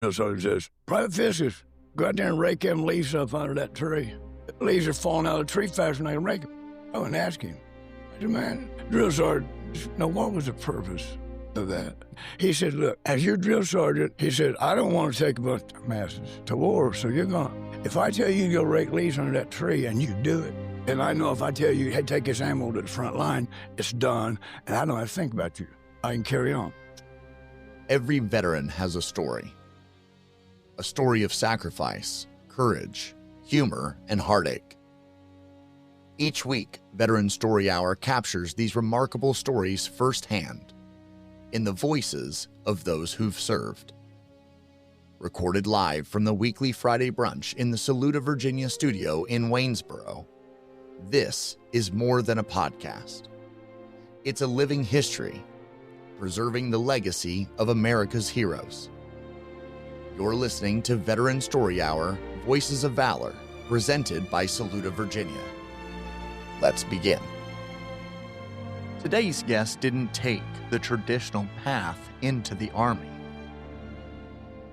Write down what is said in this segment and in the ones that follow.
drill sergeant says, Private Fiscus, go out there and rake them leaves up under that tree. The leaves are falling out of the tree faster than I can rake them. I went and asked him. I said, man, drill sergeant, now what was the purpose of that? He said, look, as your drill sergeant, he said, I don't want to take a bunch of masses to war, so you're going to, if I tell you to go rake leaves under that tree and you do it, and I know if I tell you, hey, take this ammo to the front line, it's done, and I don't have to think about you. I can carry on. Every veteran has a story of sacrifice, courage, humor, and heartache. Each week, Veteran Story Hour captures these remarkable stories firsthand in the voices of those who've served. Recorded live from the weekly Friday brunch in the Saluda, Virginia studio in Waynesboro, this is more than a podcast. It's a living history, preserving the legacy of America's heroes. You're listening to Veteran Story Hour, Voices of Valor, presented by Saluda, Virginia. Let's begin. Today's guest didn't take the traditional path into the Army.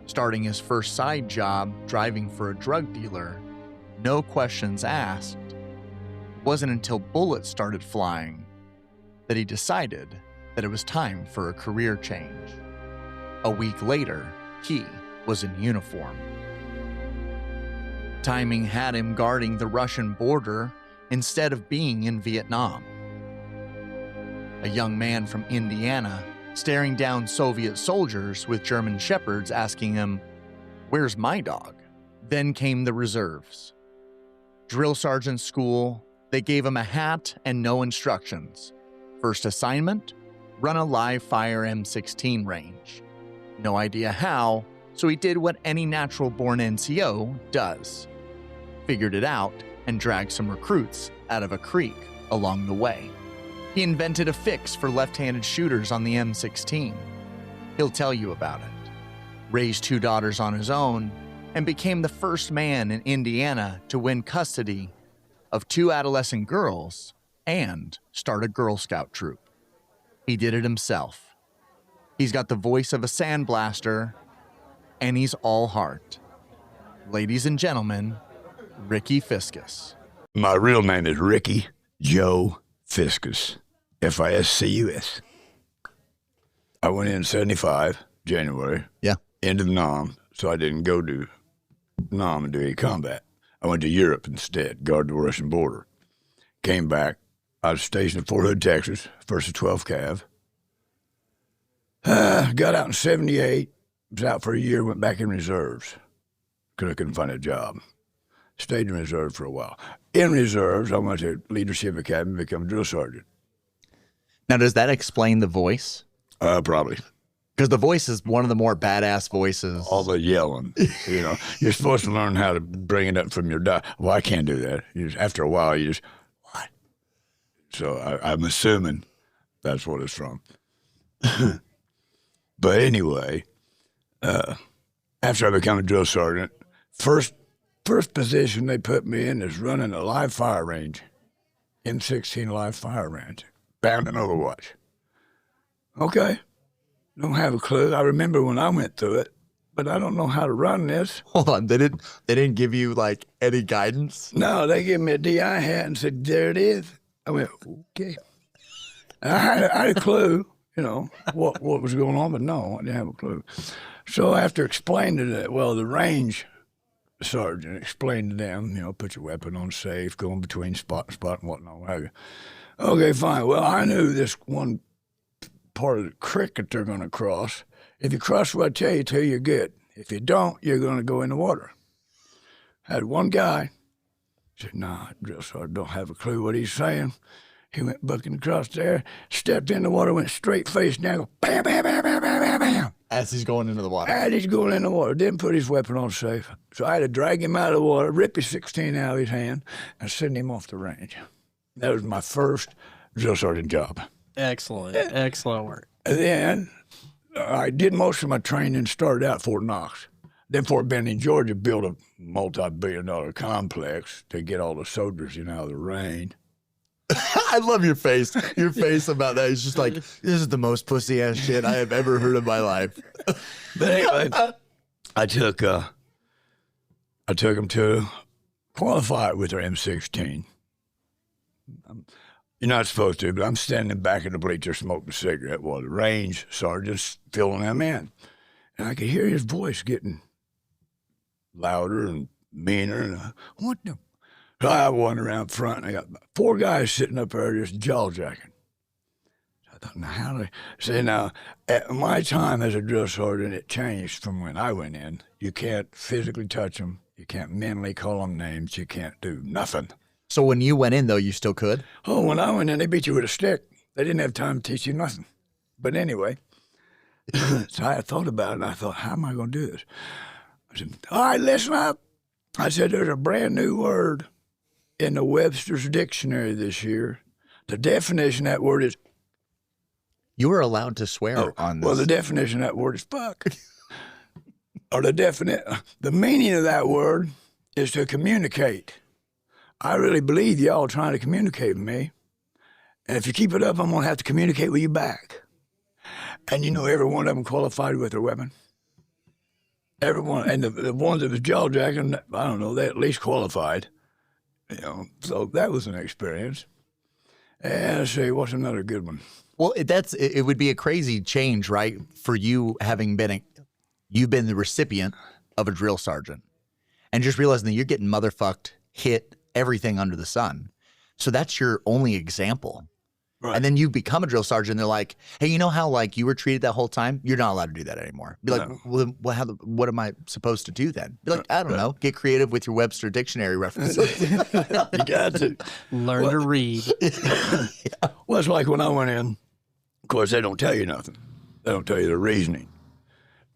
Starting his first side job driving for a drug dealer, no questions asked, it wasn't until bullets started flying that he decided that it was time for a career change. A week later, he was in uniform. Timing had him guarding the Russian border instead of being in Vietnam. A young man from Indiana staring down Soviet soldiers with German shepherds asking him, "Where's my dog?" Then came the reserves. Drill sergeant school, they gave him a hat and no instructions. First assignment, run a live fire M16 range. No idea how, so he did what any natural-born NCO does. Figured it out and dragged some recruits out of a creek along the way. He invented a fix for left-handed shooters on the M16. He'll tell you about it. Raised 2 daughters on his own and became the first man in Indiana to win custody of 2 adolescent girls and start a Girl Scout troop. He did it himself. He's got the voice of a sandblaster, and he's all heart. Ladies and gentlemen, Ricky Fiscus. My real name is Ricky Joe Fiscus, Fiscus. I went in 75, January. Yeah. End of NOM, so I didn't go to NOM and do any combat. I went to Europe instead, guard the Russian border. Came back. I was stationed at Fort Hood, Texas, 1st of 12 Cav. Got out in 78, was out for a year, went back in reserves because I couldn't find a job. Stayed in reserve for a while. In reserves, I went to Leadership Academy to become a drill sergeant. Now, does that explain the voice? Probably. Because the voice is one of the more badass voices. All the yelling, you know. You're supposed to learn how to bring it up from your Well, I can't do that. After a while, you just, what? So I'm assuming that's what it's from. But anyway, after I became a drill sergeant, first position they put me in is running a live fire range, M16 live fire range, bound and Overwatch. Okay, don't have a clue. I remember when I went through it, but I don't know how to run this. Hold on, they didn't give you like any guidance? No, they gave me a DI hat and said, there it is. I went, okay. I had a clue, you know, what was going on, but no, I didn't have a clue. So after explaining it, well, the range sergeant explained to them, you know, put your weapon on safe, going between spot and spot and whatnot. What have you. Okay, fine. Well, I knew this one part of the creek that they're going to cross. If you cross what I tell you till you're good. If you don't, you're going to go in the water. Had one guy said, nah, drill sergeant don't have a clue what he's saying. He went bucking across there, stepped in the water, went straight face down, go bam, bam, bam, bam, bam, bam, bam. As he's going into the water. As he's going in the water. Didn't put his weapon on safe. So I had to drag him out of the water, rip his 16 out of his hand, and send him off the range. That was my first drill sergeant job. Excellent. Excellent work. And then I did most of my training, started out at Fort Knox. Then Fort Benning, Georgia built a multi-billion-dollar complex to get all the soldiers in out of the rain. I love your face. Your face about that is just like, this is the most pussy-ass shit I have ever heard in my life. But anyway, I took them to qualify with their M16. You're not supposed to, but I'm standing back in the bleacher smoking a cigarette while the range sergeant's filling them in. And I could hear his voice getting louder and meaner. And what the? So I wandered around front, and I got 4 guys sitting up there just jaw-jacking. I thought, now how do I say, now, at my time as a drill sergeant, it changed from when I went in. You can't physically touch them. You can't mentally call them names. You can't do nothing. So when you went in, though, you still could? Oh, when I went in, they beat you with a stick. They didn't have time to teach you nothing. But anyway, so I thought about it, and I thought, how am I going to do this? I said, all right, listen up. I said, there's a brand new word in the Webster's Dictionary this year. The definition of that word is... You were allowed to swear on this. Well, the definition of that word is fuck. Or the meaning of that word is to communicate. I really believe y'all trying to communicate with me. And if you keep it up, I'm going to have to communicate with you back. And you know, every one of them qualified with their weapon. Everyone, and the ones that was jaw-jacking, I don't know, they at least qualified. You know, so that was an experience. And let's see, what's another good one? Well, it would be a crazy change, right? For you having you've been the recipient of a drill sergeant and just realizing that you're getting motherfucked, hit, everything under the sun. So that's your only example. Right. And then you become a drill sergeant and they're like, hey, you know how like you were treated that whole time? You're not allowed to do that anymore. Be like, no. Well, what am I supposed to do then? Be like, I don't know. Get creative with your Webster Dictionary references. You got to. Learn to read. Yeah. Well, it's like when I went in, of course, they don't tell you nothing. They don't tell you the reasoning.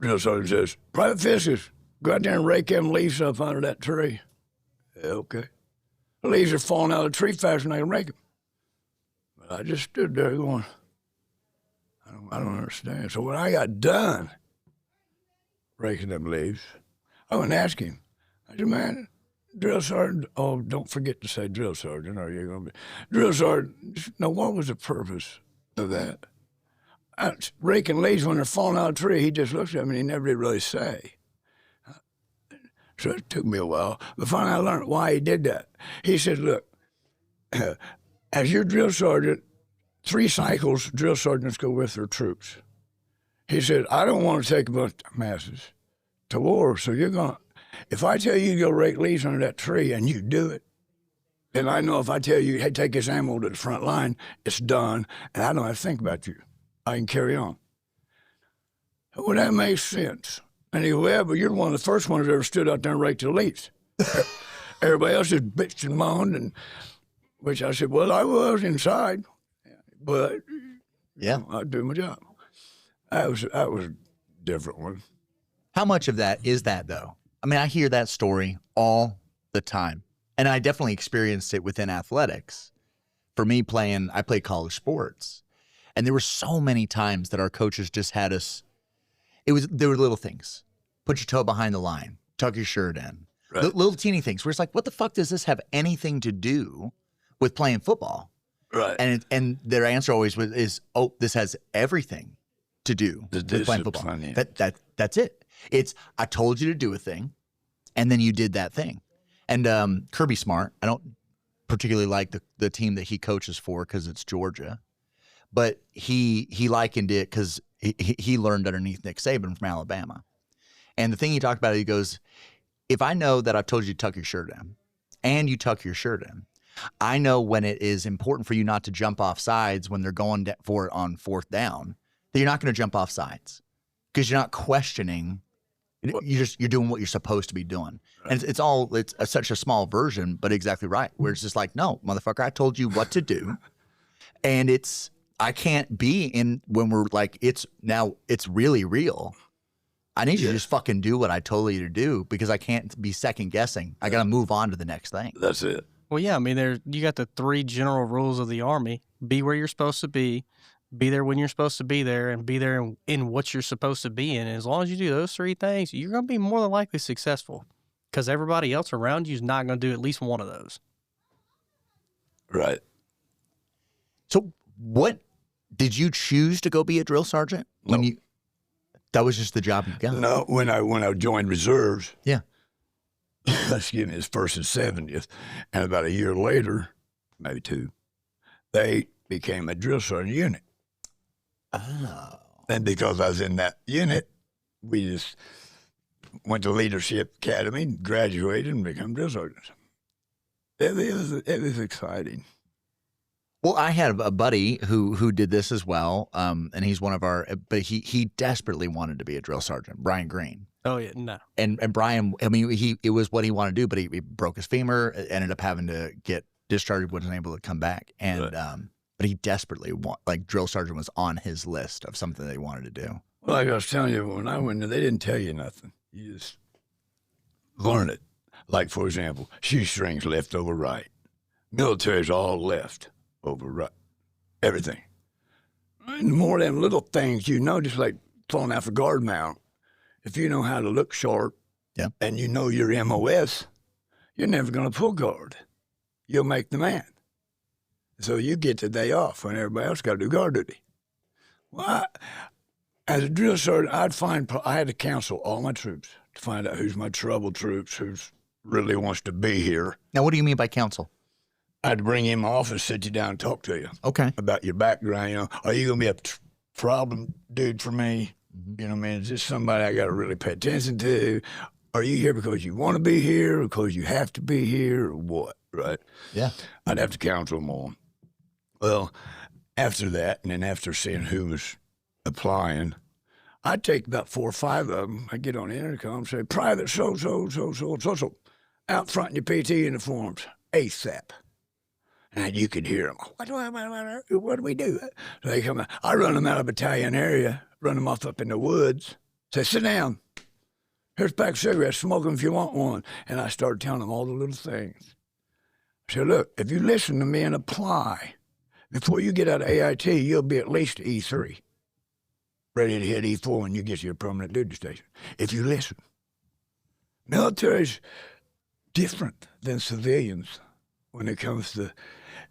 Drill sergeant says, Private Fiscus, go out there and rake them leaves up under that tree. Yeah, okay. The leaves are falling out of the tree faster than I can rake them. But I just stood there going, I don't understand. So when I got done raking them leaves, I went and asked him. I said, man, drill sergeant, oh, don't forget to say drill sergeant, or you're going to be. Drill sergeant, now what was the purpose of that? Raking leaves when they're falling out of the tree, he just looks at me and he never did really say. So it took me a while, but finally I learned why he did that. He said, look, as your drill sergeant, 3 cycles drill sergeants go with their troops. He said, I don't want to take a bunch of masses to war, so you're going to, if I tell you to go rake leaves under that tree and you do it, then I know if I tell you, hey, take this ammo to the front line, it's done, and I don't have to think about you. I can carry on. Well, that makes sense. And he goes, well, but you're one of the first ones that ever stood out there and raked the leaves. Everybody else just bitched and moaned, and which I said, well, I was inside, but yeah, I'd do my job. That was a different one. How much of that is that, though? I mean, I hear that story all the time, and I definitely experienced it within athletics. For me, I played college sports, and there were so many times that our coaches just had us. There were little things. Put your toe behind the line. Tuck your shirt in. Right. Little teeny things. Where it's like, what the fuck does this have anything to do with playing football? Right. And their answer always is, oh, this has everything to do with playing football. That's it. It's, I told you to do a thing, and then you did that thing. And Kirby Smart, I don't particularly like the team that he coaches for because it's Georgia, but he likened it because he learned underneath Nick Saban from Alabama. And the thing he talked about, he goes, if I know that I've told you to tuck your shirt in and you tuck your shirt in, I know when it is important for you not to jump off sides when they're going for it on 4th down, that you're not going to jump off sides because you're not questioning. You're doing what you're supposed to be doing. Right. And it's such a small version, but exactly right. Where it's just like, no, motherfucker, I told you what to do. And I can't be in when we're like, it's really real. I need you to just fucking do what I told you to do because I can't be second guessing. I got to move on to the next thing. That's it. Well, yeah, I mean, you got the 3 general rules of the Army. Be where you're supposed to be there when you're supposed to be there, and be there in what you're supposed to be in. And as long as you do those 3 things, you're going to be more than likely successful because everybody else around you is not going to do at least one of those. Right. So what, did you choose to go be a drill sergeant? No. That was just the job you got. No, when I joined reserves, Yeah. excuse me, his first and 70th, and about a year later, maybe 2, they became a drill sergeant unit. Oh. And because I was in that unit, we just went to Leadership Academy, graduated, and became drill sergeants. It was exciting. Well, I had a buddy who did this as well, and he's one of our. But he desperately wanted to be a drill sergeant, Brian Green. Oh yeah, no. And Brian, I mean, it was what he wanted to do, but he broke his femur, ended up having to get discharged, wasn't able to come back, and Right. but he desperately drill sergeant was on his list of something that he wanted to do. Well, like I was telling you, when I went there, they didn't tell you nothing. You just learn it. Like, for example, shoestrings left over right. Military's all left over right. Everything. And the more of them little things you know, just like pulling out the guard mount. If you know how to look sharp, Yeah. and you know your MOS, you're never going to pull guard. You'll make the man. So you get the day off when everybody else got to do guard duty. Well, as a drill sergeant, I had to counsel all my troops to find out who's my trouble troops, who's really wants to be here. Now, what do you mean by counsel? I had to bring you in my office, sit you down, and talk to you Okay. about your background. You know, are you going to be a problem dude for me? Mm-hmm. You know what I mean? Is this somebody I got to really pay attention to? Are you here because you want to be here, or because you have to be here, or what? Right? Yeah. I'd have to counsel them all. Well, after that, and then after seeing who was applying, I'd take about 4 or 5 of them. I'd get on the intercom and say, Private so, out front in your PT uniforms, ASAP. And you could hear them. What do we do? So they come out. I run them out of battalion area, run them off up in the woods, say, sit down. Here's a pack of cigarettes, smoke them if you want one. And I started telling them all the little things. I said, look, if you listen to me and apply, before you get out of AIT, you'll be at least E3, ready to hit E4 when you get to your permanent duty station. If you listen. Military's different than civilians when it comes to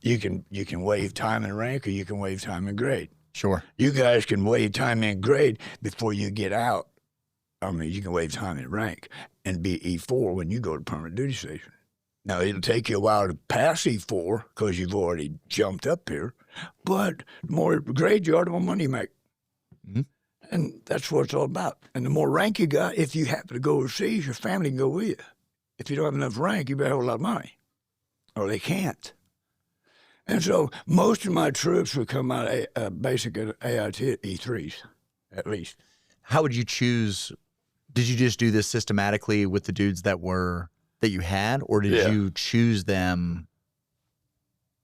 you can waive time and rank, or you can waive time and grade. Sure. You guys can waive time and grade before you get out. I mean, you can waive time and rank and be E4 when you go to permanent duty station. Now, it'll take you a while to pass E4 because you've already jumped up here, but the more grade you are, the more money you make. Mm-hmm. And that's what it's all about. And the more rank you got, if you happen to go overseas, your family can go with you. If you don't have enough rank, you better have a lot of money, or they can't. And so most of my troops would come out of basic AIT at E3s, at least. How would you choose? Did you just do this systematically with the dudes that you had, or did you choose them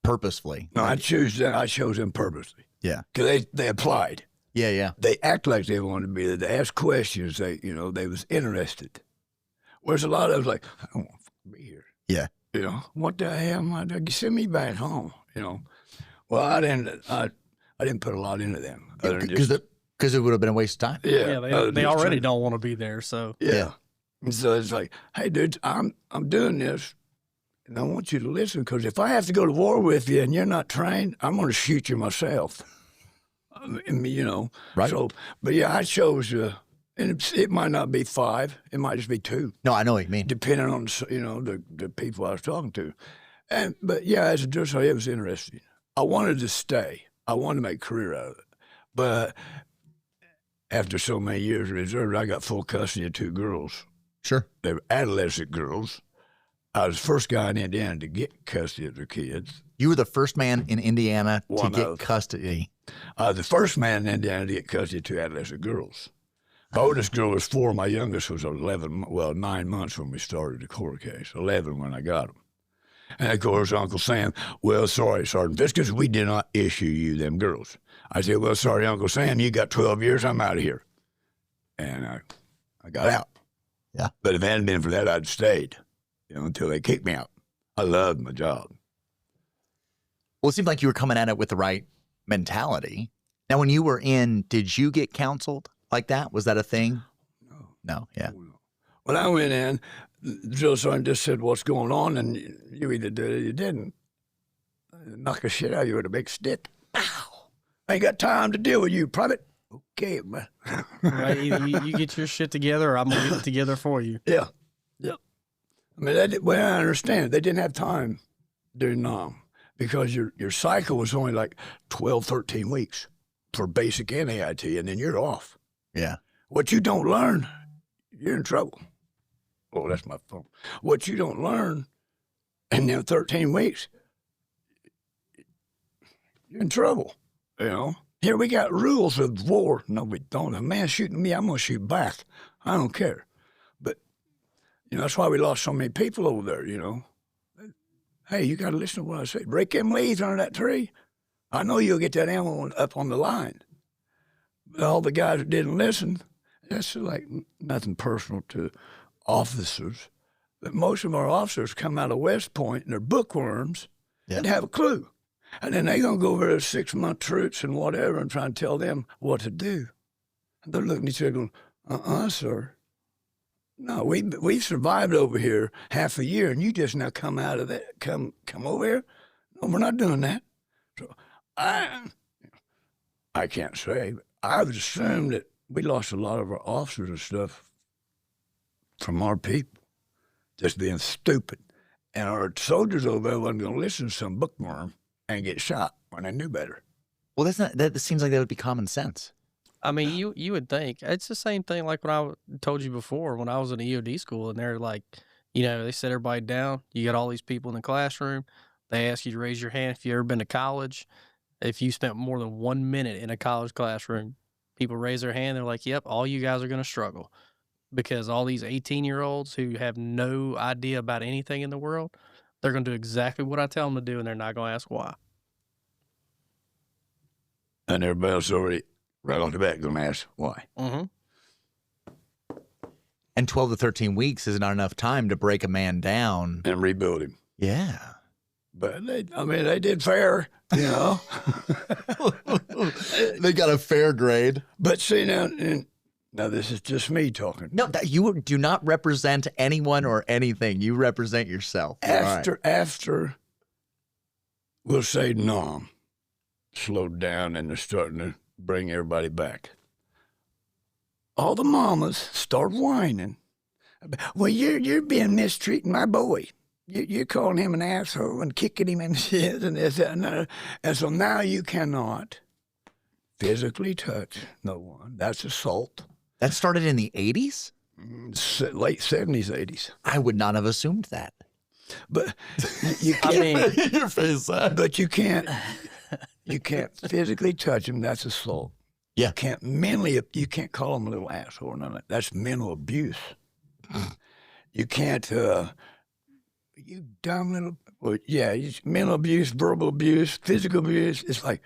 purposefully? No, I chose them purposely. Yeah. Because they applied. Yeah. They act like they wanted to be there. They asked questions. They was interested. Whereas a lot of us like, I don't want to be here. Yeah. What the hell am I doing? Send me back home. Well, I didn't put a lot into them. Because it would have been a waste of time. Yeah, they already don't want to be there. So Yeah. And so it's like, hey, dude, I'm doing this, and I want you to listen, because if I have to go to war with you and you're not trained, I'm going to shoot you myself. Right. So, but yeah, I chose, and it might not be 5, it might just be 2. No, I know what you mean. Depending on the people I was talking to, but yeah, as a drill sergeant, it was interesting. I wanted to stay. I wanted to make a career out of it, but after so many years of reserve, I got full custody of 2 girls. Sure. They were adolescent girls. I was the first guy in Indiana to get custody of their kids. You were the first man in Indiana to get of. custody. I was the first man in Indiana to get custody of 2 adolescent girls. My oldest girl was 4. My youngest was 9 months when we started the court case, 11 when I got them. And, of course, Uncle Sam, well, sorry, Sergeant Fiscus, we did not issue you them girls. I said, well, sorry, Uncle Sam, you got 12 years, I'm out of here. And I got out. Yeah. But if it hadn't been for that, I'd stayed, until they kicked me out. I loved my job. Well, it seemed like you were coming at it with the right mentality. Now, when you were in, did you get counseled like that? Was that a thing? No. Yeah. When I went in, the drill sergeant just said, what's going on? And you either did it or you didn't. Knock the shit out of you with a big stick. Ow! I ain't got time to deal with you, private. Okay, man. Right? Either you get your shit together, or I'm gonna get it together for you. Yeah. Yep. I mean, well, I understand. They didn't have time during Nam because your cycle was only like 12, 13 weeks for basic and AIT, and then you're off. Yeah. What you don't learn, you're in trouble. Oh, that's my phone. What you don't learn in them 13 weeks, you're in trouble. You know? Here we got rules of war. No, we don't. A man shooting me, I'm going to shoot back. I don't care. But, you know, that's why we lost so many people over there, you know. Hey, you got to listen to what I say. Break them leaves under that tree. I know you'll get that ammo up on the line. But all the guys that didn't listen, that's like nothing personal to officers. But most of our officers come out of West Point and they're bookworms and have a clue. And then they're going to go over to 6-month troops and whatever and try and tell them what to do. And they're looking at each other going, sir. No, we've survived over here half a year, and you just now come out of that, come over here? No, we're not doing that. So I can't say, but I would assume that we lost a lot of our officers and stuff from our people just being stupid. And our soldiers over there wasn't going to listen to some bookworm and get shot when they knew better. Well, that seems like that would be common sense. I mean, you would think it's the same thing like when I told you before when I was in EOD school, and they're like, you know, they set everybody down. You got all these people in the classroom. They ask you to raise your hand if you've ever been to college. If you spent more than 1 minute in a college classroom, people raise their hand. They're like, yep, all you guys are going to struggle because all these 18-year-olds who have no idea about anything in the world, they're going to do exactly what I tell them to do, and they're not going to ask why. And everybody else already right off the bat going to ask why. Mm-hmm. And 12 to 13 weeks is not enough time to break a man down. And rebuild him. Yeah. But they did fair, you know. They got a fair grade. But see, now this is just me talking. No, you do not represent anyone or anything. You represent yourself. After we'll say Nam slowed down and they're starting to bring everybody back, all the mamas start whining. Well, you're being mistreating my boy. You're calling him an asshole and kicking him in the shit and this, that, and that. And so now you cannot physically touch no one. That's assault. That started in the 80s? Late 70s, 80s. I would not have assumed that. But you can't. Your face, but you can't physically touch him. That's assault. Yeah. You can't call him a little asshole or none of that. That's mental abuse. You can't, you dumb little, well, yeah, mental abuse, verbal abuse, physical abuse. It's like,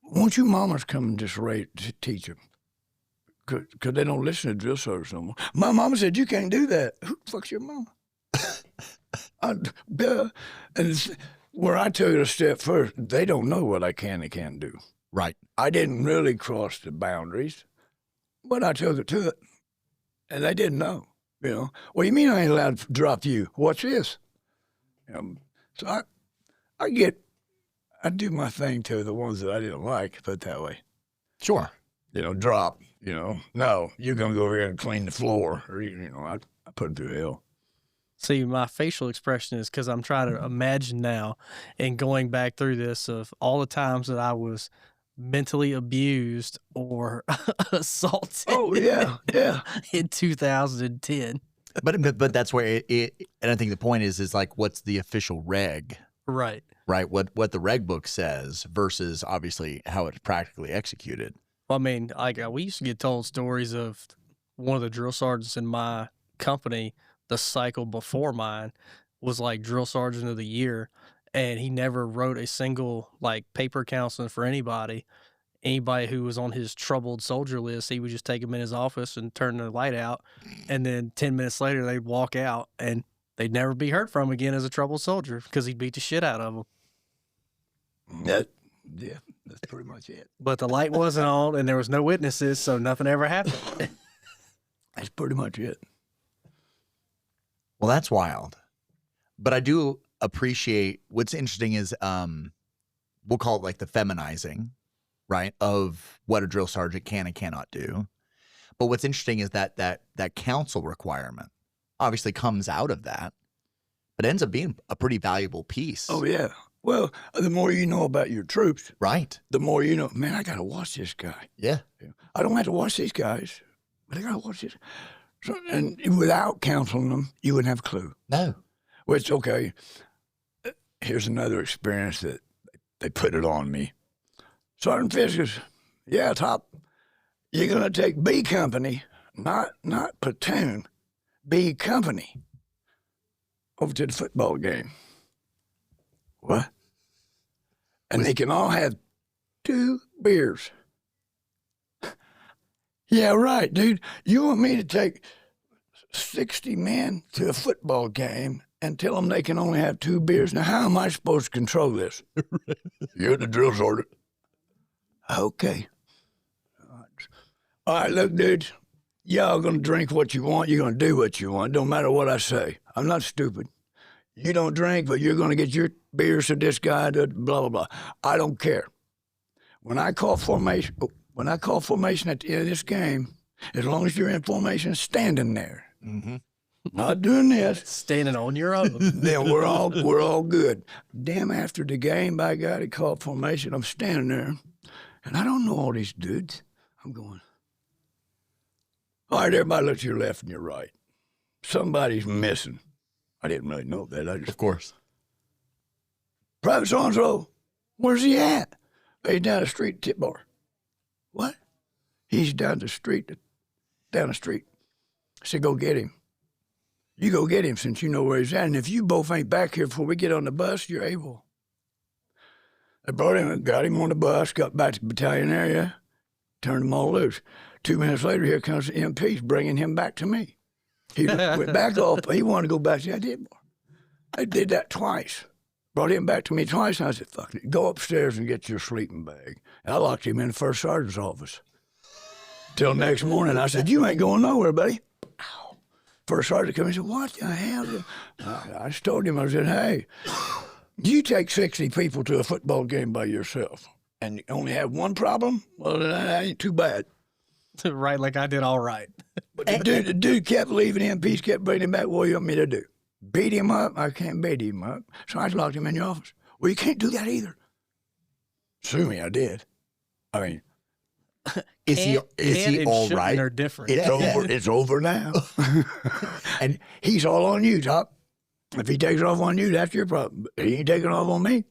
won't you mamas come and just teach them? Because they don't listen to drill sergeants no more. My mama said, you can't do that. Who the fuck's your mama? And where I took it a step first, they don't know what I can and can't do. Right. I didn't really cross the boundaries, but I took it to it. And they didn't know, you know. Well, you mean I ain't allowed to drop you? What's this? So I do my thing to the ones that I didn't like, put it that way. Sure. You know, drop, you know. No, you're going to go over here and clean the floor. Or, you know, I put them through hell. See, my facial expression is because I'm trying to imagine now and going back through this of all the times that I was mentally abused or assaulted. Oh, yeah, yeah. In 2010. But that's where and I think the point is like, what's the official reg? Right. Right. What the reg book says versus obviously how it's practically executed. Well, I mean, like we used to get told stories of one of the drill sergeants in my company, the cycle before mine was like drill sergeant of the year. And he never wrote a single like paper counseling for anybody. Anybody who was on his troubled soldier list, he would just take them in his office and turn the light out. And then 10 minutes later, they'd walk out and they'd never be heard from again as a troubled soldier because he'd beat the shit out of them. Yeah, that's pretty much it. But the light wasn't on and there was no witnesses, so nothing ever happened. That's pretty much it. Well, that's wild. But I do appreciate what's interesting is we'll call it like the feminizing right, of what a drill sergeant can and cannot do. But what's interesting is that counsel requirement obviously comes out of that, but ends up being a pretty valuable piece. Oh, yeah. Well, the more you know about your troops, Right. the more you know, man, I got to watch this guy. Yeah. I don't have to watch these guys, but I got to watch this. So, and without counseling them, you wouldn't have a clue. No. Which, okay, here's another experience that they put it on me. Sergeant Fiscus, yeah, Top, you're going to take B Company, not platoon, B Company, over to the football game. What? And they can all have 2 beers. Yeah, right, dude. You want me to take 60 men to a football game and tell them they can only have 2 beers? Now, how am I supposed to control this? You're the drill sergeant. Okay. All right, look, dudes, y'all going to drink what you want. You're going to do what you want. Don't matter what I say. I'm not stupid. You don't drink, but you're going to get your beers to this guy, to blah, blah, blah. I don't care. When I call formation at the end of this game, as long as you're in formation, standing there. Mm-hmm. Not doing this. Standing on your own. Then we're all good. Damn, after the game, by God, he called formation. I'm standing there, and I don't know all these dudes. I'm going, all right, everybody look to your left and your right. Somebody's missing. I didn't really know that. Of course. Private so-and-so, where's he at? He's down the street at Tip Bar. What? He's down the street. I said, go get him. You go get him since you know where he's at. And if you both ain't back here before we get on the bus, you're able. I brought him, got him on the bus, got back to the battalion area, turned them all loose. 2 minutes later, here comes the MPs bringing him back to me. He went back off. He wanted to go back to Tip Bar. I did that twice. Brought him back to me twice, and I said, fuck it, go upstairs and get your sleeping bag. And I locked him in the first sergeant's office. Till next morning, I said, you ain't going nowhere, buddy. Ow. First sergeant came and said, what the hell? I just told him, I said, hey, you take 60 people to a football game by yourself, and you only have one problem? Well, that ain't too bad. Right, like I did all right. But the dude kept leaving him, MPs kept bringing him back. What do you want me to do? Beat him up? I can't beat him up. So I locked him in the office. Well, you can't do that either. Sue me, I did. I mean, is he all right? They're different. It's over now. And he's all on you, Top. If he takes off on you, that's your problem. He ain't taking off on me.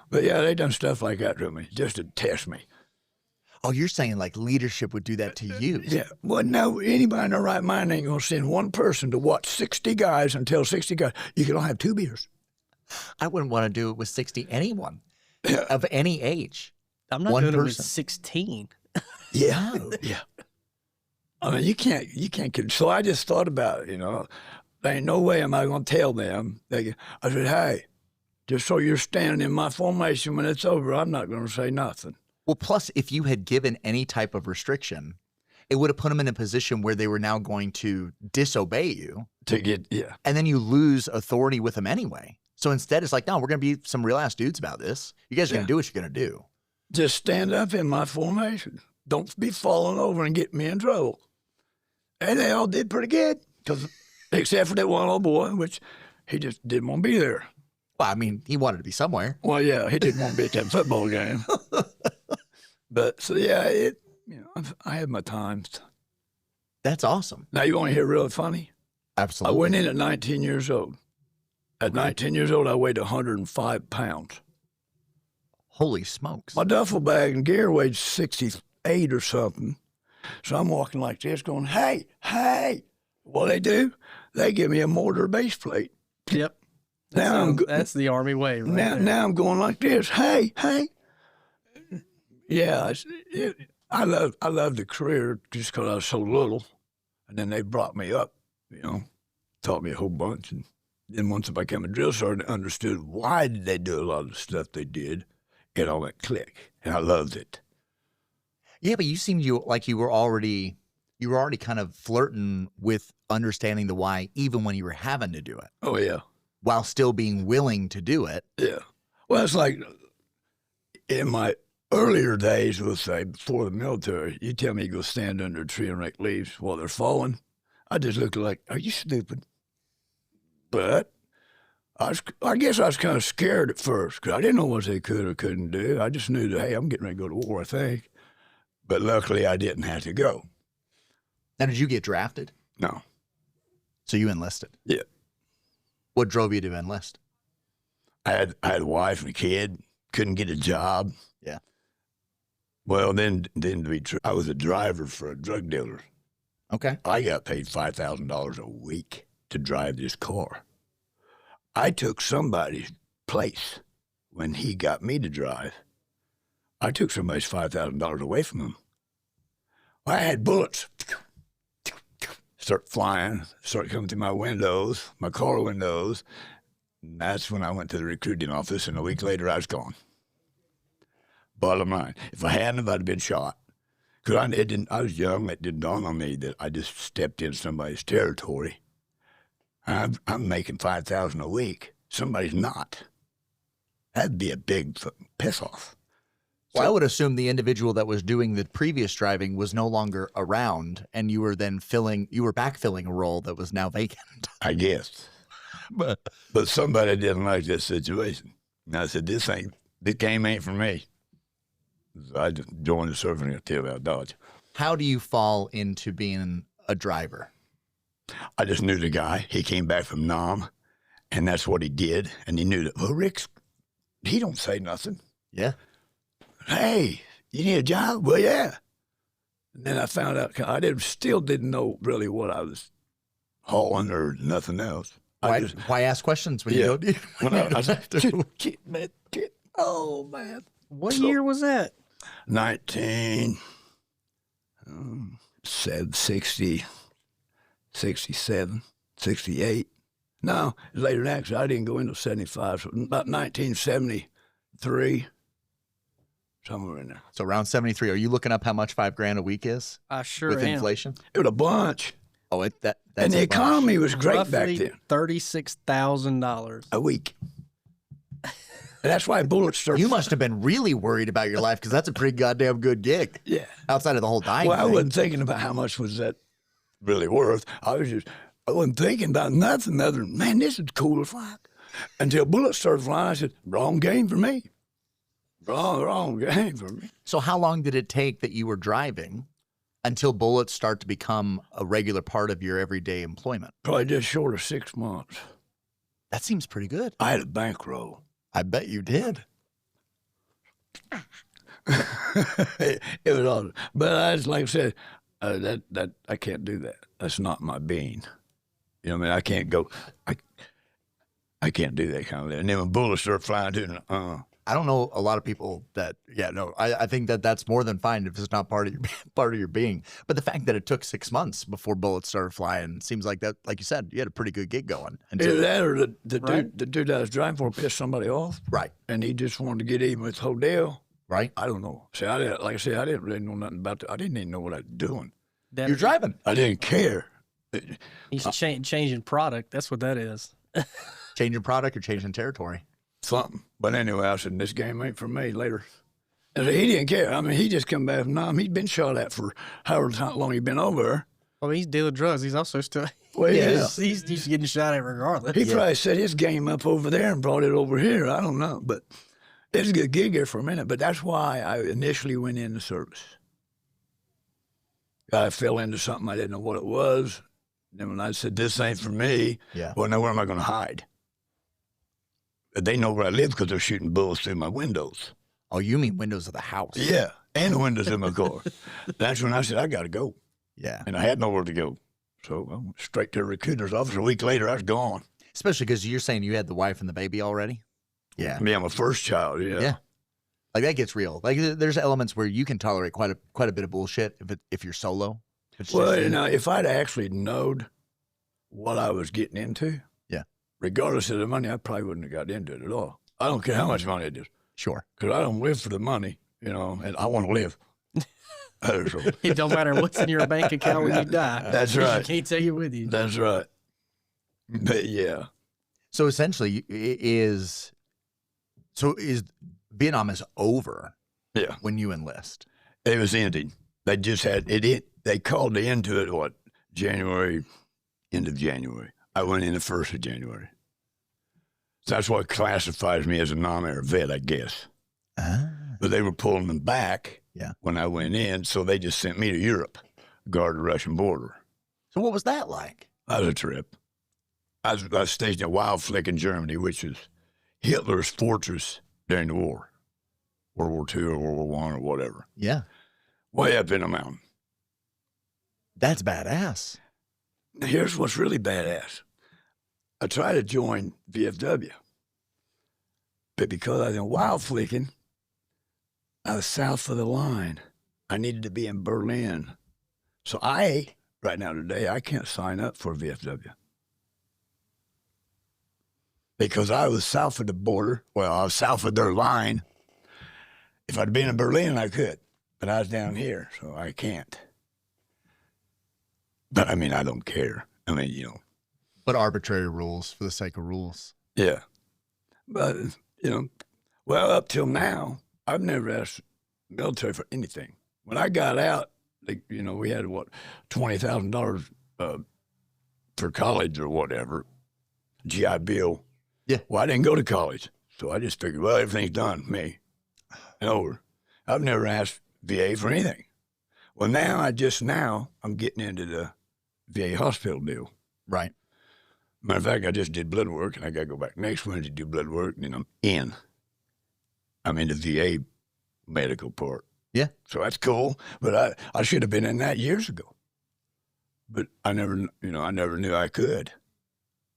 But yeah, they done stuff like that to me just to test me. Oh, you're saying like leadership would do that to you? Yeah. Well, no, anybody in their right mind ain't going to send one person to watch 60 guys and tell 60 guys, you can only have 2 beers. I wouldn't want to do it with 60 anyone of any age. I'm not one doing person. it with 16. Yeah. Yeah. I mean, you can't. So I just thought about it, there ain't no way am I going to tell them. I said, hey, just so you're standing in my formation when it's over, I'm not going to say nothing. Well, plus, if you had given any type of restriction, it would have put them in a position where they were now going to disobey you. And then you lose authority with them anyway. So instead, it's like, no, we're going to be some real-ass dudes about this. You guys are going to do what you're going to do. Just stand up in my formation. Don't be falling over and get me in trouble. And they all did pretty good, except for that one old boy, which he just didn't want to be there. Well, I mean, he wanted to be somewhere. Well, yeah, he didn't want to be at that football game. But, so, yeah, I had my times. That's awesome. Now, you want to hear really funny? Absolutely. I went in at 19 years old. At 19 years old, I weighed 105 pounds. Holy smokes. My duffel bag and gear weighed 68 or something. So I'm walking like this going, hey. What they do? They give me a mortar base plate. Yep. That's the Army way. Right now I'm going like this. Hey. Yeah, I love the career just because I was so little. And then they brought me up, taught me a whole bunch. And then once I became a drill sergeant, I understood why did they do a lot of the stuff they did. It all went click, and I loved it. Yeah, but you seemed like you were already kind of flirting with understanding the why, even when you were having to do it. Oh, yeah. While still being willing to do it. Yeah. Well, it's like in my earlier days, we'll say, before the military, you tell me you go stand under a tree and rake leaves while they're falling, I just looked like, are you stupid? But I guess I was kind of scared at first because I didn't know what they could or couldn't do. I just knew that, hey, I'm getting ready to go to war, I think. But luckily, I didn't have to go. Now, did you get drafted? No. So you enlisted? Yeah. What drove you to enlist? I had a wife and a kid, couldn't get a job. Yeah. Well, then to be true, I was a driver for a drug dealer. Okay. I got paid $5,000 a week to drive this car. I took somebody's place when he got me to drive. I took somebody's $5,000 away from him. I had bullets start flying, start coming through my windows, my car windows. And that's when I went to the recruiting office, and a week later I was gone. Bottom line, if I hadn't, I'd have been shot. Because I was young, it didn't dawn on me that I just stepped in somebody's territory. I'm making $5,000 a week. Somebody's not. That'd be a big piss off. Well, I would assume the individual that was doing the previous driving was no longer around, and you were backfilling a role that was now vacant. I guess. But somebody didn't like that situation. And I said, this game ain't for me. So I just joined the surfing activity out of Dodge. How do you fall into being a driver? I just knew the guy. He came back from Nam, and that's what he did. And he knew that, well, he don't say nothing. Yeah. Hey, you need a job? Well, yeah. And then I found out, still didn't know really what I was hauling or nothing else. Why ask questions when you don't need when I was like, oh, man. What year was that? 1960, 67, 68. No, later than that, 'cause I didn't go into 75. So about 1973, somewhere in there. So around 73. Are you looking up how much $5,000 a week is? I sure with am. inflation? It was a bunch. Oh, that's And the economy was great Roughly back then. $36,000 A week. And that's why bullets started. You must have been really worried about your life because that's a pretty goddamn good gig. Yeah. Outside of the whole dying Well, I thing. wasn't thinking about how much was that really worth. I wasn't thinking about nothing other than, man, this is cool as fuck. Until bullets started flying, I said, wrong game for me. Wrong game for me. So how long did it take that you were driving until bullets start to become a regular part of your everyday employment? Probably just short of 6 months. That seems pretty good. I had a bankroll. I bet you did. It was awesome. But like I said, that I can't do that. That's not my being. You know what I mean? I can't go. I can't do that kind of thing. And then when bullets start flying too, I don't know a lot of people that, I think that's more than fine if it's not part of your being. But the fact that it took 6 months before bullets started flying seems like that, like you said, you had a pretty good gig going. Either that or the Right. dude I was driving for pissed somebody off. Right. And he just wanted to get even with the whole deal. Right. I don't know. See, like I said, I didn't really know nothing about that. I didn't even know what I was doing. You're driving. I didn't care. He's changing product. That's what that is. Changing product or changing territory. Something. But anyway, I said, this game ain't for me later. And he didn't care. I mean, he just come back from Nam. He'd been shot at for however long he'd been over there. Well, he's dealing drugs. He's also still. Well, yeah. He's getting shot at regardless. He probably set his game up over there and brought it over here. I don't know. But it was a good gig there for a minute. But that's why I initially went in the service. I fell into something I didn't know what it was. Then when I said, this ain't for me, well, now where am I going to hide? They know where I live because they're shooting bullets through my windows. Oh, you mean windows of the house? Yeah, and the windows in my car. That's when I said, I got to go. Yeah. And I had nowhere to go. So I went straight to the recruiter's office. A week later, I was gone. Especially because you're saying you had the wife and the baby already? Yeah. Yeah, my first child, Yeah. Like that gets real. Like there's elements where you can tolerate quite a bit of bullshit if you're solo. Well, if I'd actually known what I was getting into, regardless of the money, I probably wouldn't have got into it at all. I don't care how much money it is. Sure. Because I don't live for the money, and I want to live. It don't matter what's in your bank account when you die. That's right. You can't take it with you. That's right. But yeah. So essentially, is Vietnam is over. Yeah. when you enlist. It was ending. They just had they called the end to it, what, January, end of January. I went in the 1st of January. So that's what classifies me as a non-air vet, I guess. But they were pulling them back when I went in, so they just sent me to Europe, guard the Russian border. So what was that like? That was a trip. I was stationed at Wildfleck in Germany, which is Hitler's fortress during the war, World War II or World War I or whatever. Yeah. Way up in the mountain. That's badass. Now, here's what's really badass. I tried to join VFW, but because I was in Wildflecken, I was south of the line. I needed to be in Berlin. So right now today, I can't sign up for VFW. Because I was south of the border. Well, I was south of their line. If I'd been in Berlin, I could. But I was down here, so I can't. But, I mean, I don't care. I mean, you know. But arbitrary rules for the sake of rules. Yeah. But, you know, well, up till now, I've never asked the military for anything. When I got out, you know, we had, what, $20,000 for college or whatever, GI Bill. Yeah. Well, I didn't go to college, so I just figured, well, everything's done for me and over. I've never asked VA for anything. Well, now I'm getting into the VA hospital deal. Right. Matter of fact, I just did blood work, and I got to go back next Wednesday to do blood work, and then I'm in the VA medical part. Yeah. So that's cool, but I should have been in that years ago. But I never knew I could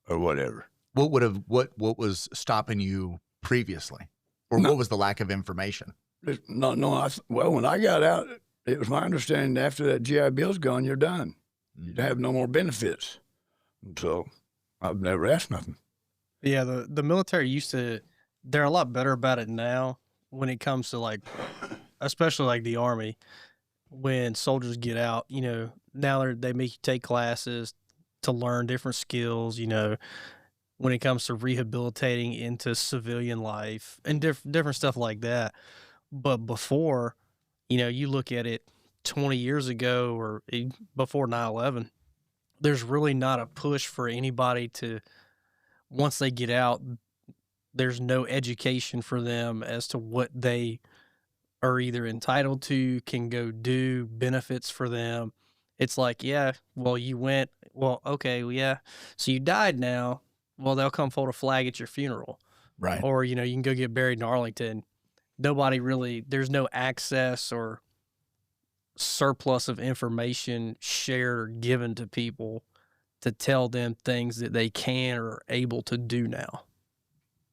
or whatever. What was stopping you previously? Or what was the lack of information? Well, when I got out, it was my understanding after that GI Bill's gone, you're done. You have no more benefits. So I've never asked nothing. Yeah, the military used to, they're a lot better about it now when it comes to like, especially like the Army, when soldiers get out, you know, now they make you take classes to learn different skills, you know, when it comes to rehabilitating into civilian life and different stuff like that. But before, you know, you look at it 20 years ago or before 9/11, there's really not a push for anybody to, once they get out, there's no education for them as to what they are either entitled to, can go do, benefits for them. It's like, yeah, well, you went, well, okay, well, yeah. So you died now. Well, they'll come fold a flag at your funeral. Right. Or, you know, you can go get buried in Arlington. Nobody really, there's no access or surplus of information shared or given to people to tell them things that they can or are able to do now.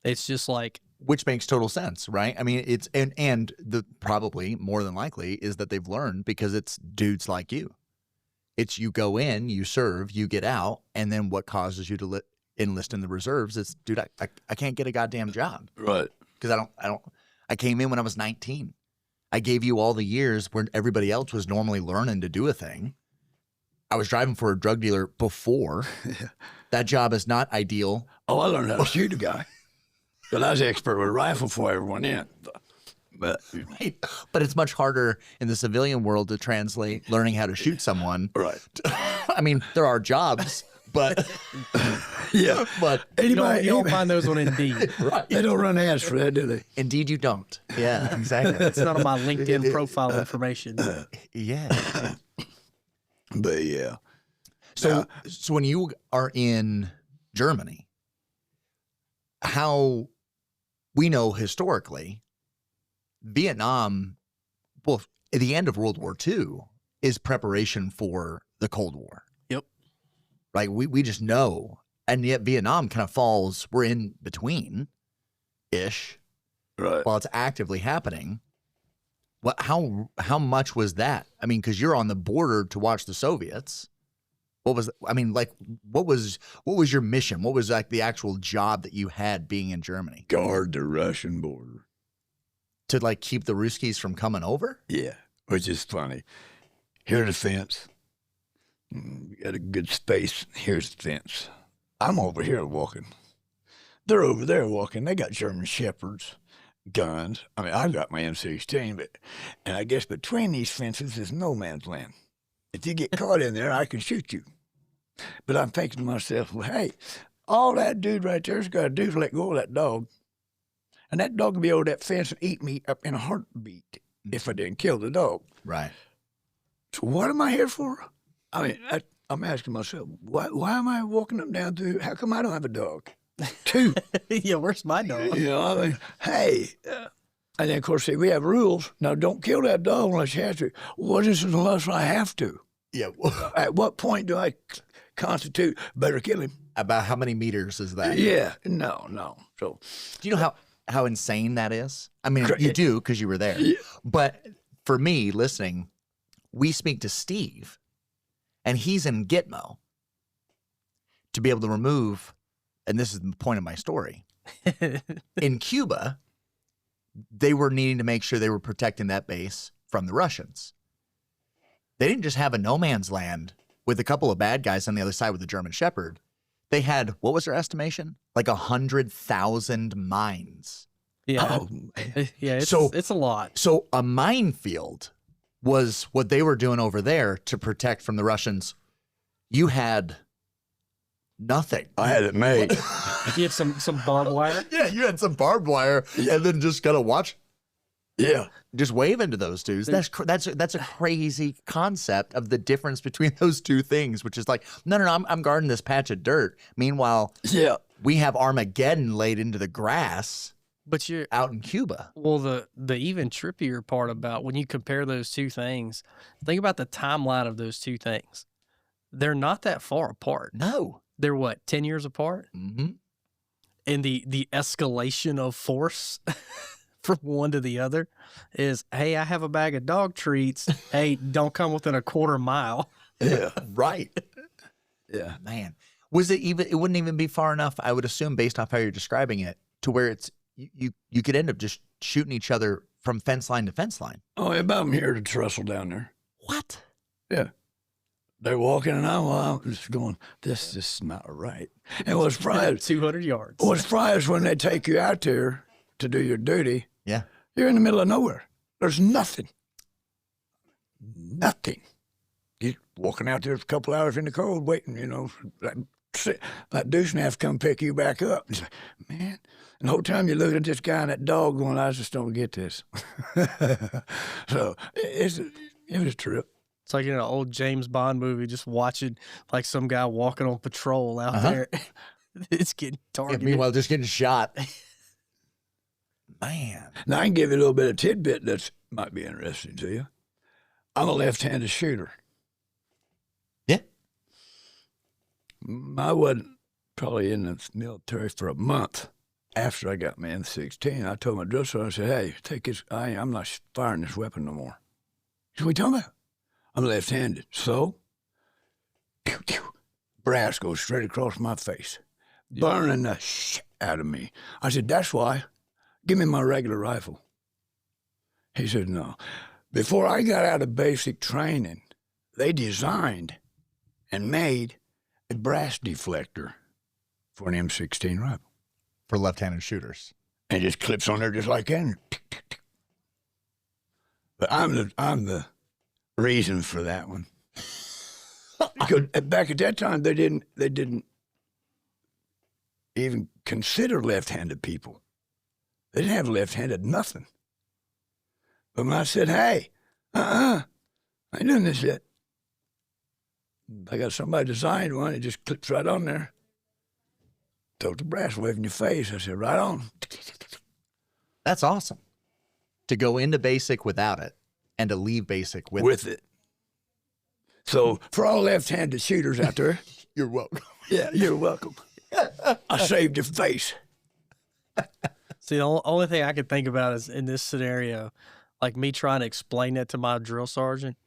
It's just like, which makes total sense, right? I mean, it's and the probably more than likely is that they've learned because it's dudes like you. It's you go in, you serve, you get out, and then what causes you to enlist in the reserves is, dude, I can't get a goddamn job, Right. because I came in when I was 19. I gave you all the years where everybody else was normally learning to do a thing. I was driving for a drug dealer before. That job is not ideal. Oh, I learned how to shoot a guy. But I was expert with a rifle before I ever went in. But Right. But it's much harder in the civilian world to translate learning how to shoot someone. right. I mean, there are jobs, but Yeah. but you don't find those on Indeed. right. They don't run ads for that, do they? Indeed, you don't. Yeah, exactly. It's not on my LinkedIn profile information. Yeah. But yeah. So when you are in Germany, how we know historically, Vietnam, well, at the end of World War II, is preparation for the Cold War. Yep. Right? We just know. And yet Vietnam kind of falls, we're in between-ish, Right. while it's actively happening. How much was that? I mean, because you're on the border to watch the Soviets. What was your mission? What was like the actual job that you had being in Germany? Guard the Russian border. To like keep the Ruskies from coming over? Yeah. Which is funny. Here's the fence. We got a good space. Here's the fence. I'm over here walking. They're over there walking. They got German shepherds. guns. I mean, I've got my M16, and I guess between these fences is no man's land. If you get caught in there, I can shoot you. But I'm thinking to myself, well, hey, all that dude right there's got to do is let go of that dog. And that dog will be over that fence and eat me up in a heartbeat if I didn't kill the dog. Right. So what am I here for? I mean, I'm asking myself, why am I walking up down through? How come I don't have a dog? 2. Yeah, where's my dog? You know, I mean, hey. And then, of course, see, we have rules. Now, don't kill that dog unless you have to. What is it unless I have to? Yeah. At what point do I constitute better kill him? About how many meters is that? Yeah. No. So, Do you know how insane that is? I mean, Cra- you do because you were there. Yeah. But for me, listening, we speak to Steve, and he's in Gitmo to be able to remove, and this is the point of my story. In Cuba, they were needing to make sure they were protecting that base from the Russians. They didn't just have a no man's land with a couple of bad guys on the other side with the German Shepherd. They had, what was their estimation? Like 100,000 mines. Yeah. oh, Yeah, So- it's a lot. So a minefield was what they were doing over there to protect from the Russians. You had nothing. I had it made. You had some barbed wire. Yeah, you had some barbed wire and then just gotta watch, Yeah. just wave into those dudes. That's a crazy concept of the difference between those two things, which is like, no, I'm guarding this patch of dirt. Meanwhile, Yeah. we have Armageddon laid into the grass But you're out in Cuba. well, the even trippier part about when you compare those two things, think about the timeline of those two things. They're not that far apart. No. They're what, 10 years apart? Mm-hmm. And the escalation of force from one to the other is, hey, I have a bag of dog treats. Hey, don't come within a quarter mile. Yeah. Right. Yeah. Man. It wouldn't even be far enough, I would assume, based off how you're describing it, to where it's you could end up just shooting each other from fence line to fence line. Oh, about I'm here to trestle down there. What? Yeah. They're walking and I'm just going, this is not right. And what's fried, 200 yards. what's fried is when they take you out there to do your duty, Yeah. you're in the middle of nowhere. There's nothing. Nothing. You're walking out there for a couple hours in the cold waiting, you know, that douche and have to come pick you back up. It's like, man. And the whole time you're looking at this guy and that dog going, I just don't get this. So it was a trip. It's like in an old James Bond movie, just watching like some guy walking on patrol out there. It's getting targeted. Meanwhile, just getting shot. Man. Now, I can give you a little bit of tidbit that might be interesting to you. I'm a left-handed shooter. Yeah. I wasn't probably in the military for a month after I got my M16. I told my drill sergeant, I said, hey, take this. I'm not firing this weapon no more. He said, what are you talking about? I'm left-handed. So, pew, pew, brass goes straight across my face, burning the shit out of me. I said, that's why. Give me my regular rifle. He said, no. Before I got out of basic training, they designed and made a brass deflector for an M16 rifle. For left-handed shooters. And it just clips on there just like that. And tick, tick, tick. But I'm the reason for that one. Because back at that time, they didn't even consider left-handed people. They didn't have left-handed nothing. But when I said, hey, I ain't doing this yet. I got somebody designed one, it just clips right on there. Took the brass away from your face. I said, right on. That's awesome. To go into basic without it and to leave basic with With it. So for all left-handed shooters out there, You're welcome. yeah, you're welcome. I saved your face. See, the only thing I could think about is in this scenario, like me trying to explain that to my drill sergeant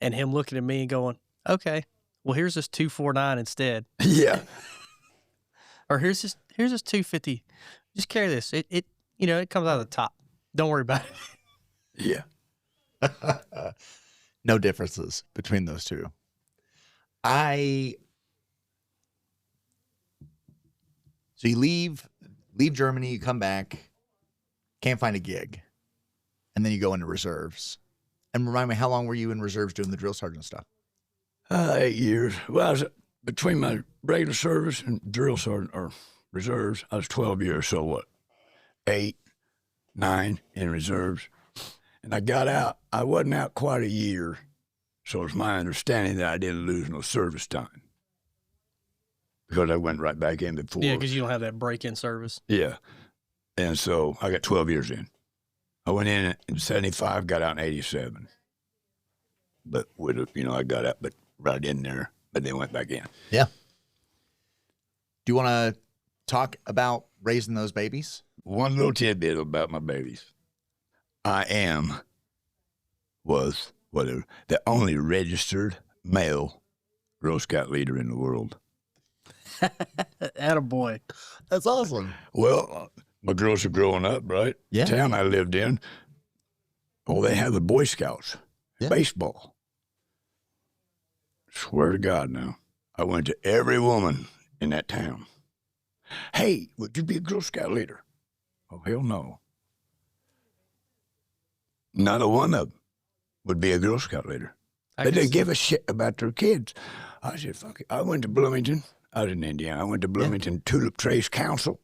and him looking at me and going, okay, well, here's this 249 instead. Yeah. Or here's this 250. Just carry this. It comes out of the top. Don't worry about it. Yeah. No differences between those two. So you leave Germany, you come back. can't find a gig, and then you go into reserves. And remind me, how long were you in reserves doing the drill sergeant stuff? 8 years. Well, I was between my regular service and drill sergeant or reserves. I was 12 years. So what? 8, 9 in reserves, and I got out. I wasn't out quite a year, so it's my understanding that I didn't lose no service time because I went right back in before. Yeah, because you don't have that break-in service. Yeah, and so I got 12 years in. I went in 75, got out in 87. But I got out, but right in there, but then went back in. Yeah. Do you want to talk about raising those babies? One little tidbit about my babies. I was the only registered male Girl Scout leader in the world. Attaboy. That's awesome. Well, my girls are growing up, right? Yeah. The town I lived in, they had the Boy Scouts, baseball. Swear to God now, I went to every woman in that town. Hey, would you be a Girl Scout leader? Oh, hell no. Not a one of them would be a Girl Scout leader. They didn't give a shit about their kids. I said, fuck it. I went to Bloomington. I was in Indiana. I went to Bloomington Tulip Trace Council.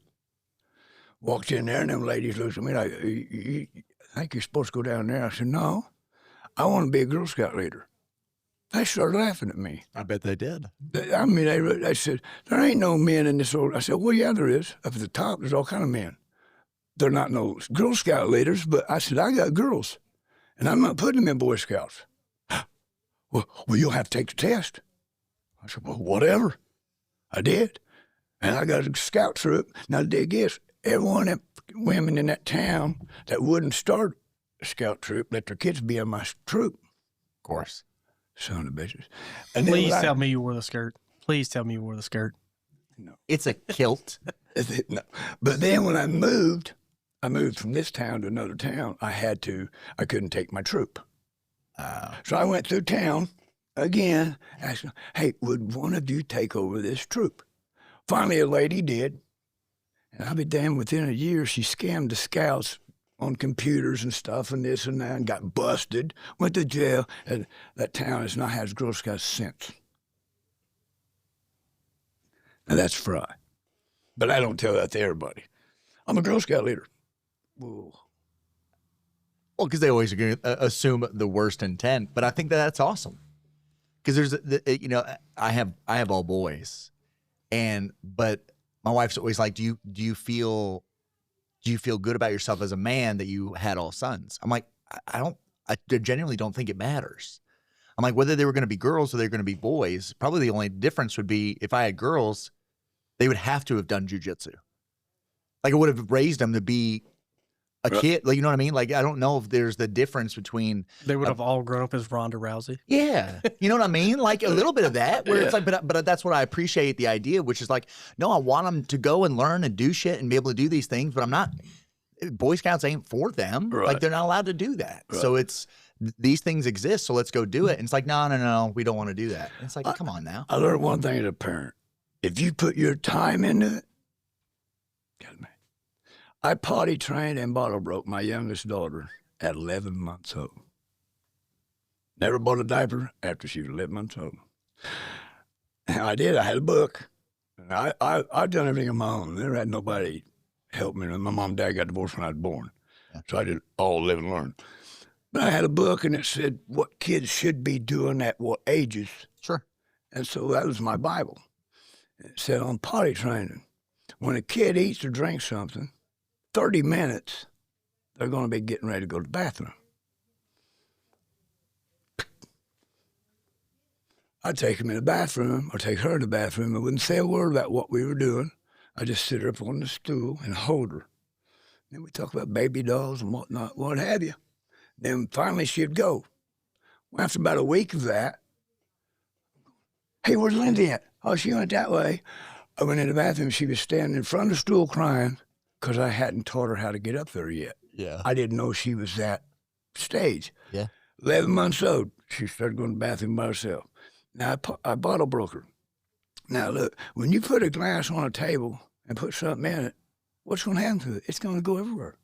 Walked in there, and them ladies looked at me like, I think you're supposed to go down there. I said, no, I want to be a Girl Scout leader. They started laughing at me. I bet they did. They said, there ain't no men in this old. I said, well, yeah, there is. Up at the top, there's all kind of men. They're not no Girl Scout leaders, but I said, I got girls, and I'm not putting them in Boy Scouts. Well, you'll have to take the test. I said, well, whatever. I did. And I got a scout troop. Now, the dig is, every one of them women in that town that wouldn't start a scout troop let their kids be in my troop. Of course. Son of bitches. And Please tell me you wore the skirt. Please tell me you wore the skirt. No. It's a kilt. No. But then when I moved from this town to another town, I couldn't take my troop. So I went through town again, asking, hey, would one of you take over this troop? Finally, a lady did. And I'll be damned, within a year, she scammed the scouts on computers and stuff and this and that and got busted, went to jail, and that town has not had Girl Scouts since. Now, that's Fry. But I don't tell that to everybody. I'm a Girl Scout leader. Whoa. Well, because they always are going to assume the worst intent, but I think that's awesome. Because I have all boys, but my wife's always like, do you feel good about yourself as a man that you had all sons? I'm like, I genuinely don't think it matters. I'm like, whether they were going to be girls or they were going to be boys, probably the only difference would be if I had girls, they would have to have done jujitsu. Like, I would have raised them to be a kid. Like, you know what I mean? Like, I don't know if there's the difference between. They would have all grown up as Ronda Rousey. Yeah. You know what I mean? Like, a little bit of that where it's like, but that's what I appreciate the idea, which is like, no, I want them to go and learn and do shit and be able to do these things, but I'm not. Boy Scouts ain't for them. Right. Like, they're not allowed to do that. Right. So these things exist, so let's go do it. And it's like, no, we don't want to do that. And it's like, come on now. I learned one thing as a parent. If you put your time into it, I potty trained and bottle broke my youngest daughter at 11 months old. Never bought a diaper after she was 11 months old. And I did. I had a book. And I've done everything on my own. Never had nobody help me. My mom and dad got divorced when I was born. Yeah. So I did all live and learn. But I had a book, and it said what kids should be doing at what ages. Sure. And so that was my Bible. It said on potty training, when a kid eats or drinks something, 30 minutes, they're going to be getting ready to go to the bathroom. I'd take them in the bathroom or take her in the bathroom. I wouldn't say a word about what we were doing. I'd just sit her up on the stool and hold her. Then we talk about baby dolls and whatnot, what have you. Then finally she'd go. Well, after about a week of that, hey, where's Lindy at? Oh, she went that way. I went in the bathroom. She was standing in front of the stool crying because I hadn't taught her how to get up there yet. Yeah. I didn't know she was that stage. Yeah. 11 months old, she started going to the bathroom by herself. Now, I bottle broke her. Now, look, when you put a glass on a table and put something in it, what's going to happen to it? It's going to go everywhere.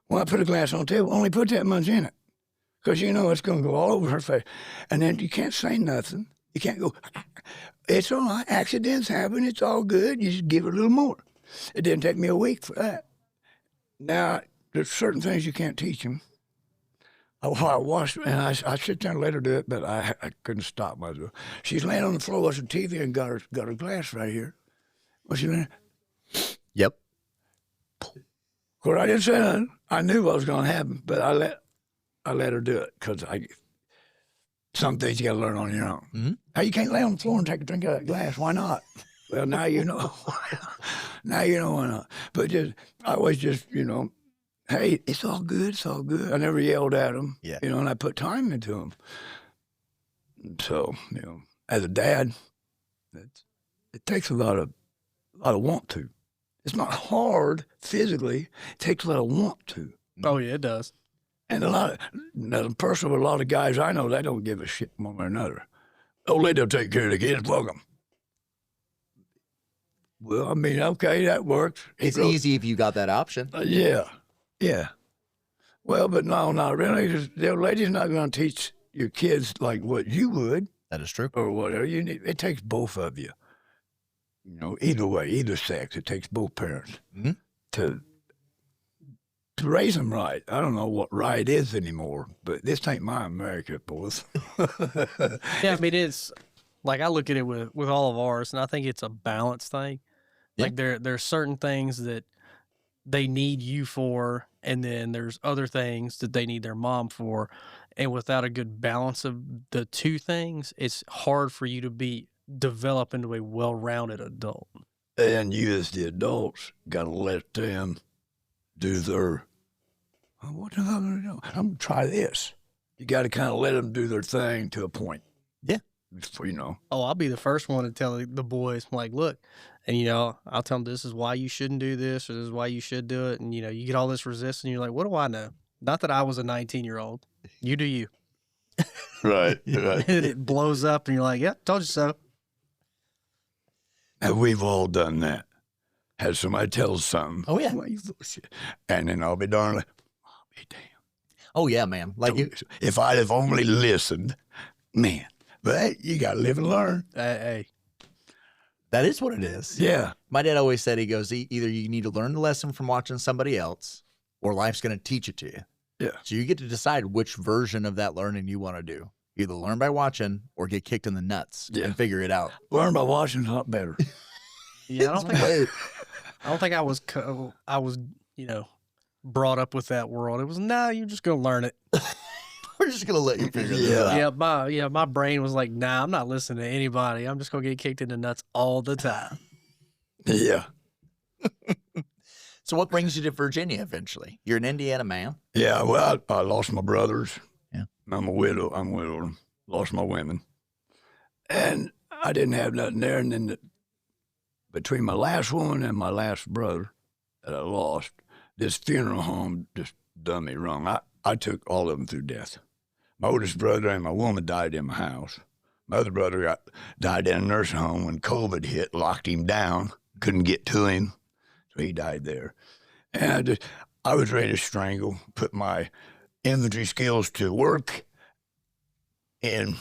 Well, I put a glass on the table, only put that much in it. Because you know it's going to go all over her face. And then you can't say nothing. You can't go, it's all right, accidents happen, it's all good. You just give her a little more. It didn't take me a week for that. Now, there's certain things you can't teach them. I watched, and I sit there and let her do it, but I couldn't stop myself. She's laying on the floor watching TV and got her glass right here. Was she laying? Yep. Of course, I didn't say nothing. I knew what was going to happen, but I let her do it because some things you got to learn on your own. Mm-hmm. Now, you can't lay on the floor and take a drink out of that glass. Why not? Well, now you know. Now you know why not. But I always just, hey, it's all good. It's all good. I never yelled at them. Yeah. And I put time into them. So, as a dad, it takes a lot of want to. It's not hard physically. It takes a lot of want to. Oh, yeah, it does. And a lot of guys I know, they don't give a shit one way or another. Oh, let them take care of the kids. Welcome. Well, I mean, okay, that works. It's easy if you got that option. Yeah. Well, but no, not really. The lady's not going to teach your kids like what you would. That is true. Or whatever you need. It takes both of you. Either way, either sex, it takes both parents to raise them right. I don't know what right is anymore, but this ain't my America, boys. Yeah, I mean, it's like I look at it with all of ours, and I think it's a balance thing. Yeah. Like there's certain things that they need you for, and then there's other things that they need their mom for. And without a good balance of the two things, it's hard for you to develop into a well-rounded adult. And you as the adults got to let them do their, what the hell am I going to do? I'm going to try this. You got to kind of let them do their thing to a point. Yeah. Oh, I'll be the first one to tell the boys, like, look, and, I'll tell them this is why you shouldn't do this or this is why you should do it. And, you get all this resistance. And you're like, what do I know? Not that I was a 19-year-old. You do you. Right. And it blows up and you're like, yep, told you so. And we've all done that. Had somebody tell us something. Oh, yeah. Why you full of shit? And then I'll be darn like, I'll be damned. Oh, yeah, man. Like if I'd have only listened, man. But hey, you got to live and learn. Hey. That is what it is. Yeah. My dad always said, he goes, either you need to learn the lesson from watching somebody else or life's going to teach it to you. Yeah. So you get to decide which version of that learning you want to do. Either learn by watching or get kicked in the nuts and figure it out. Learn by watching is a lot better. Yeah, I don't think I was, brought up with that world. It was, you're just going to learn it. We're just going to let you figure this out. My brain was like, I'm not listening to anybody. I'm just going to get kicked in the nuts all the time. Yeah. So what brings you to Virginia eventually? You're an Indiana man. Yeah, well, I lost my brothers. Yeah. I'm a widow. Lost my women. And I didn't have nothing there. And then between my last woman and my last brother that I lost, this funeral home just done me wrong. I took all of them through death. My oldest brother and my woman died in my house. My other brother died in a nursing home when COVID hit, locked him down, couldn't get to him, so he died there. And I was ready to strangle, put my infantry skills to work, and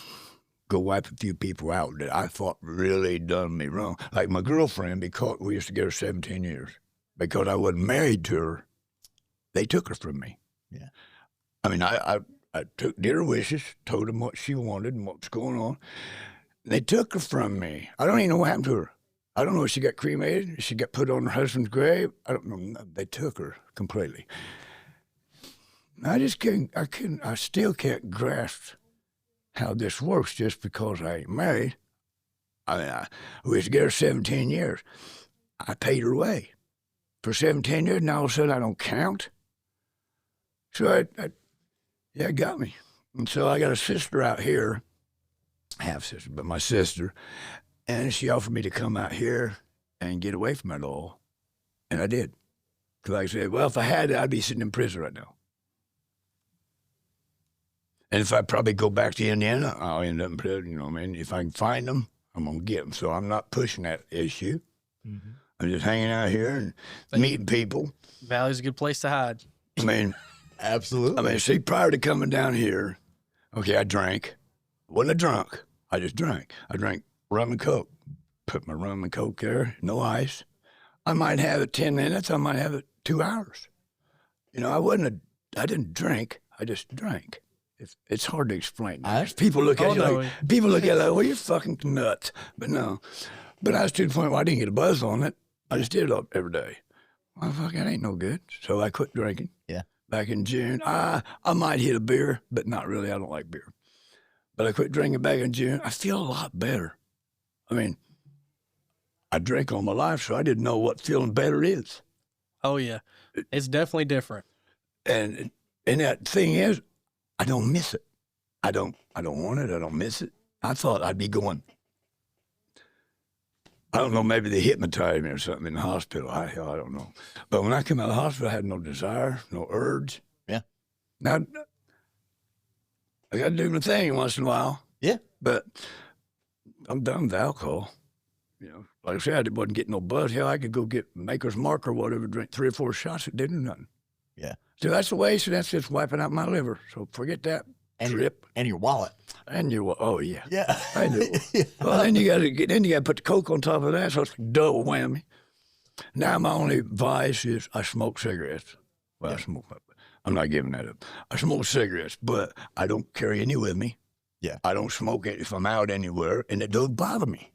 go wipe a few people out that I thought really done me wrong. Like my girlfriend, because we used to get her 17 years. Because I wasn't married to her, they took her from me. Yeah. I mean, I did her wishes, told them what she wanted and what was going on. And they took her from me. I don't even know what happened to her. I don't know if she got cremated, if she got put on her husband's grave. I don't know. They took her completely. I still can't grasp how this works just because I ain't married. I mean, we used to get her 17 years. I paid her way for 17 years, and all of a sudden I don't count. So it got me. And so I got a sister out here, half sister, but my sister, and she offered me to come out here and get away from it all. And I did. Because like I said, well, if I had it, I'd be sitting in prison right now. And if I probably go back to Indiana, I'll end up in prison, you know what I mean? If I can find them, I'm going to get them. So I'm not pushing that issue. Mm-hmm. I'm just hanging out here and meeting people. Valley's a good place to hide. I mean, Absolutely. see, prior to coming down here, okay, I drank. Wasn't a drunk. I just drank. I drank rum and Coke. Put my rum and Coke there, no ice. I might have it 10 minutes. I might have it 2 hours. You know, I didn't drink. I just drank. It's hard to explain. People look at you like, well, you're fucking nuts. But no. But I was to the point where I didn't get a buzz on it. I just did it every day. Well, fuck, that ain't no good. So I quit drinking. Yeah. Back in June. I might hit a beer, but not really. I don't like beer. But I quit drinking back in June. I feel a lot better. I mean, I drank all my life, so I didn't know what feeling better is. Oh, yeah. It's definitely different. And that thing is, I don't miss it. I don't want it. I don't miss it. I thought I'd be going, I don't know, maybe they hypnotized me or something in the hospital. I don't know. But when I came out of the hospital, I had no desire, no urge. Yeah. Now, I got to do my thing once in a while. Yeah. But I'm done with alcohol. You know, like I said, I wasn't getting no buzz. Hell, I could go get Maker's Mark or whatever, drink 3 or 4 shots. It didn't do nothing. Yeah. So that's a waste, and that's just wiping out my liver. So forget that trip. And your wallet. And oh yeah. Yeah. I knew. Well, then you got to put the Coke on top of that, so it's a double whammy. Now my only vice is I smoke cigarettes. Well, yeah. I'm not giving that up. I smoke cigarettes, but I don't carry any with me. Yeah. I don't smoke it if I'm out anywhere, and it doesn't bother me.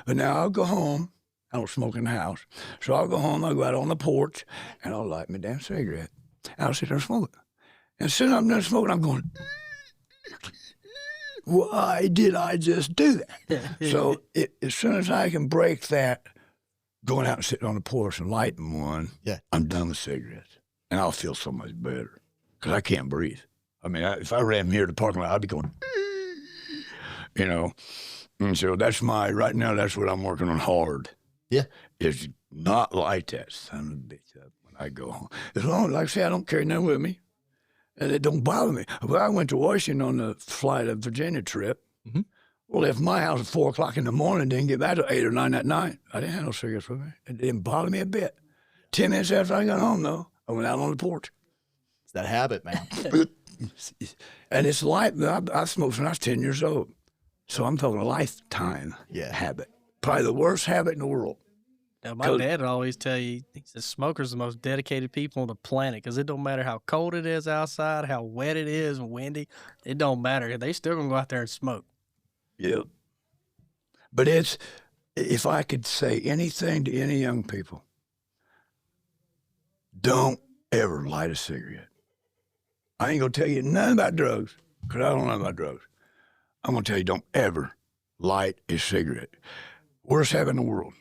But now I'll go home. I don't smoke in the house. So I'll go home, I'll go out on the porch, and I'll light my damn cigarette. And I'll sit there and smoke it. And as soon as I'm done smoking, I'm going, why did I just do that? So as soon as I can break that, going out and sitting on the porch and lighting one, I'm done with cigarettes. And I'll feel so much better because I can't breathe. I mean, if I ran here to the parking lot, I'd be going, you know. And so right now, that's what I'm working on hard. Yeah. Is not like that son of a bitch up when I go home. As long as, like I say, I don't carry none with me. And it don't bother me. Well, I went to Washington on the flight of Virginia trip. Mm-hmm. Well, left my house at 4 o'clock in the morning, didn't get back till 8 or 9 at night. I didn't have no cigarettes with me. It didn't bother me a bit. 10 minutes after I got home, though, I went out on the porch. It's that habit, man. And it's like, I smoked when I was 10 years old. So I'm talking a lifetime habit. Probably the worst habit in the world. Now, my dad would always tell you, he says smokers are the most dedicated people on the planet because it don't matter how cold it is outside, how wet it is and windy. It don't matter. They still going to go out there and smoke. Yep. But if I could say anything to any young people, don't ever light a cigarette. I ain't going to tell you nothing about drugs because I don't know about drugs. I'm going to tell you, don't ever light a cigarette. Worst habit in the world.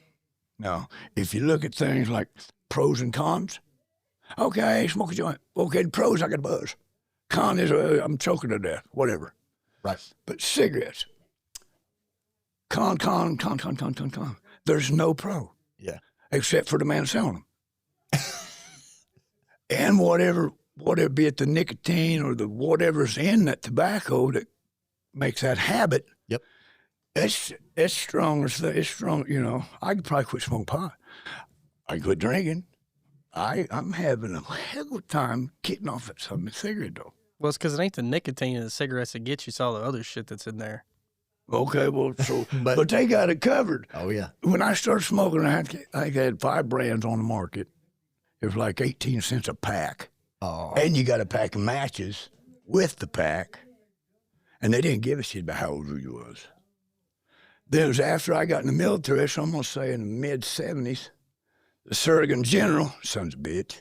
Now, if you look at things like pros and cons, okay, smoke a joint. Okay, the pros, I got a buzz. Con is, I'm choking to death, whatever. Right. But cigarettes, con. There's no pro. Yeah. Except for the man selling them. And whatever be it the nicotine or the whatever's in that tobacco that makes that habit. Yep. It's strong. It's strong. You know, I could probably quit smoking pot. I could quit drinking. I'm having a hell of a time getting off that something cigarette though. Well, it's because it ain't the nicotine in the cigarettes that gets you. It's all the other shit that's in there. Okay, well, so but they got it covered. Oh yeah. When I started smoking, I think I had 5 brands on the market. It was like 18 cents a pack. Oh. And you got a pack of matches with the pack. And they didn't give a shit about how old you was. Then it was after I got in the military, so I'm going to say in the mid-70s, the Surgeon General, son's a bitch,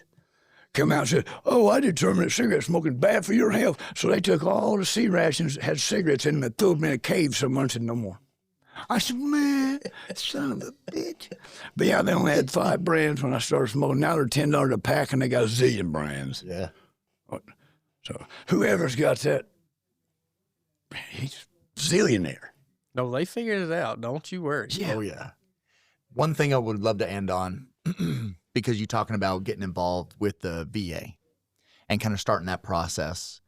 come out and said, oh, I determined that cigarette smoking bad for your health. So they took all the C rations that had cigarettes in them and threw them in a cave somewhere and said, no more. I said, man, son of a bitch. But yeah, they only had 5 brands when I started smoking. Now they're $10 a pack and they got a zillion brands. Yeah. So whoever's got that, he's zillionaire. No, they figured it out. Don't you worry. Yeah. Oh, yeah. One thing I would love to end on, because you're talking about getting involved with the VA and kind of starting that process,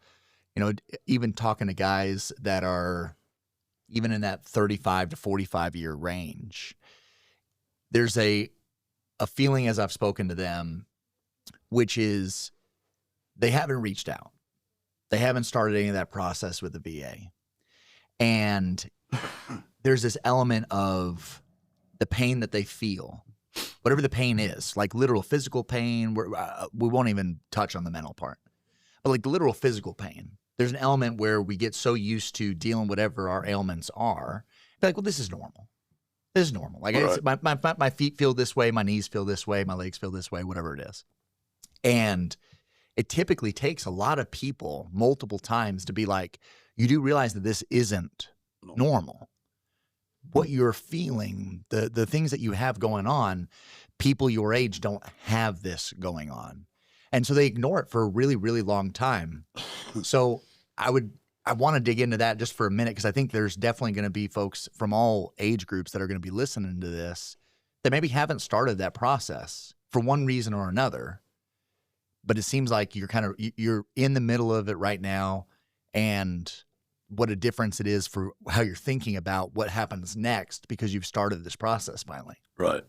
you know, even talking to guys that are even in that 35 to 45 year range, there's a feeling as I've spoken to them, which is they haven't reached out. They haven't started any of that process with the VA. And there's this element of the pain that they feel, whatever the pain is, like literal physical pain. We won't even touch on the mental part, but like the literal physical pain. There's an element where we get so used to dealing whatever our ailments are. Be like, well, this is normal. This is normal. Like my feet feel this way, my knees feel this way, my legs feel this way, whatever it is. And it typically takes a lot of people multiple times to be like, you do realize that this isn't normal. What you're feeling, the things that you have going on, people your age don't have this going on. And so they ignore it for a really, really long time. So I want to dig into that just for a minute, because I think there's definitely going to be folks from all age groups that are going to be listening to this that maybe haven't started that process for one reason or another. But it seems like you're in the middle of it right now, and what a difference it is for how you're thinking about what happens next because you've started this process finally. Right.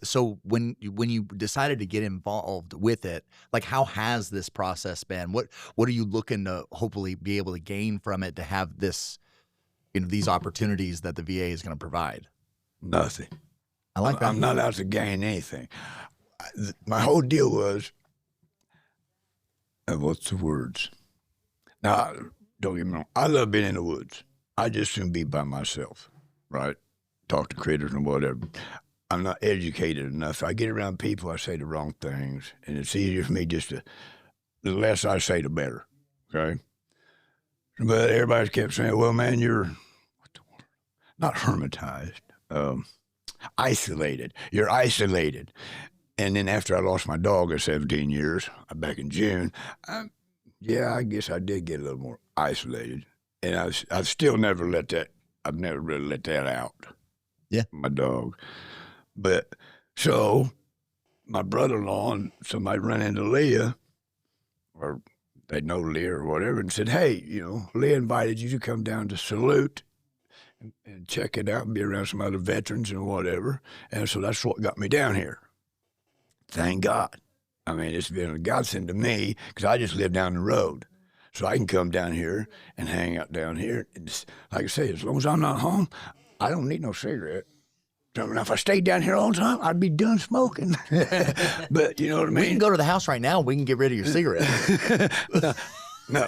So when you decided to get involved with it, like how has this process been? What are you looking to hopefully be able to gain from it to have this, these opportunities that the VA is going to provide? Nothing. I like that. I'm not out to gain anything. My whole deal was, what's the words? Now, don't get me wrong. I love being in the woods. I just soon be by myself, right? Talk to critters and whatever. I'm not educated enough. I get around people, I say the wrong things, and it's easier for me the less I say, the better, okay? But everybody kept saying, well, man, you're, not hermitized, isolated. You're isolated. And then after I lost my dog at 17 years, back in June, I guess I did get a little more isolated. And I've still never I've never really let that out. Yeah. My dog. But so my brother-in-law and somebody ran into Leah, or they know Leah or whatever, and said, hey, Leah invited you to come down to Salute and check it out and be around some other veterans and whatever. And so that's what got me down here. Thank God. I mean, it's been a godsend to me because I just live down the road. So I can come down here and hang out down here. It's, like I say, as long as I'm not home, I don't need no cigarette. Now, if I stayed down here all the time, I'd be done smoking. But you know what I mean? We can go to the house right now. We can get rid of your cigarette. No.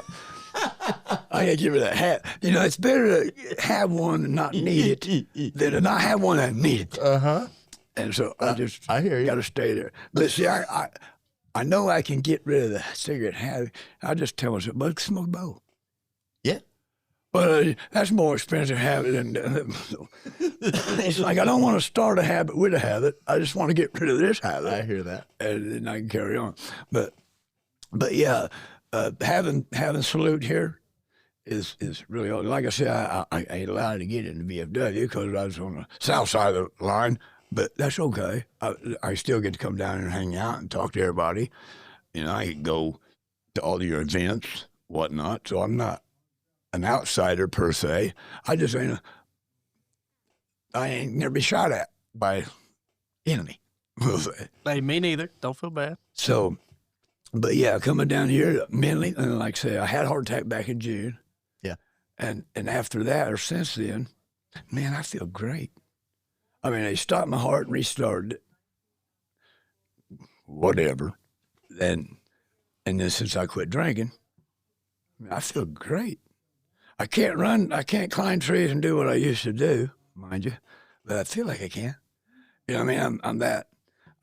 I gotta get rid of that hat. It's better to have one and not need it than to not have one and need it. Uh-huh. And so I hear you. Got to stay there. But see, I know I can get rid of the cigarette habit. I just tell myself, but smoke both. Yeah. But that's more expensive habit than. It's like I don't want to start a habit with a habit. I just want to get rid of this habit. I hear that, and then I can carry on. But yeah, having Salute here is really, like I said, I ain't allowed to get in the VFW because I was on the south side of the line. But that's okay. I still get to come down and hang out and talk to everybody. I can go to all your events, whatnot. So I'm not an outsider per se. I just I ain't never been shot at by enemy. Hey, me neither. Don't feel bad. So, but yeah, coming down here mentally, and like I say, I had a heart attack back in June. Yeah. And after that, or since then, man, I feel great. I mean, they stopped my heart and restarted it. Whatever. And then since I quit drinking, I feel great. I can't run, I can't climb trees and do what I used to do, mind you, but I feel like I can. I mean, I'm that.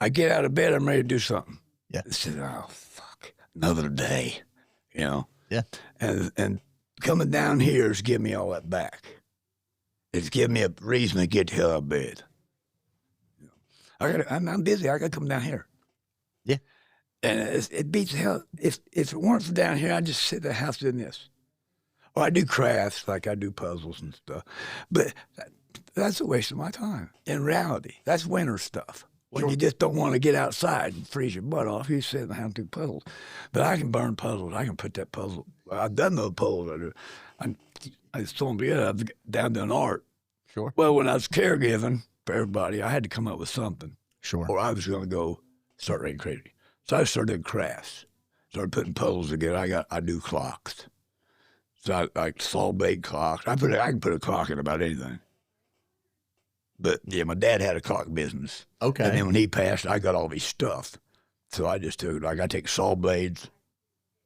I get out of bed, I'm ready to do something. Yeah. I said, oh, fuck, another day, Yeah. And coming down here has given me all that back. It's given me a reason to get the hell out of bed. I'm busy. I got to come down here. Yeah. And it beats hell. If it weren't for down here, I'd just sit in the house doing this. Or I do crafts, like I do puzzles and stuff. But that's a waste of my time. In reality, that's winter stuff. When you just don't want to get outside and freeze your butt off, you sit in the house and do puzzles. But I can burn puzzles. I can put that puzzle. I've done those puzzles. I just throw them together. I've down to an art. Sure. Well, when I was caregiving for everybody, I had to come up with something. Sure. Or I was going to go start writing creativity. So I started doing crafts. Started putting puzzles together. I do clocks. So I like saw blade clocks. I can put a clock in about anything. But yeah, my dad had a clock business. Okay. And then when he passed, I got all these stuff. So I just took, like, I take saw blades,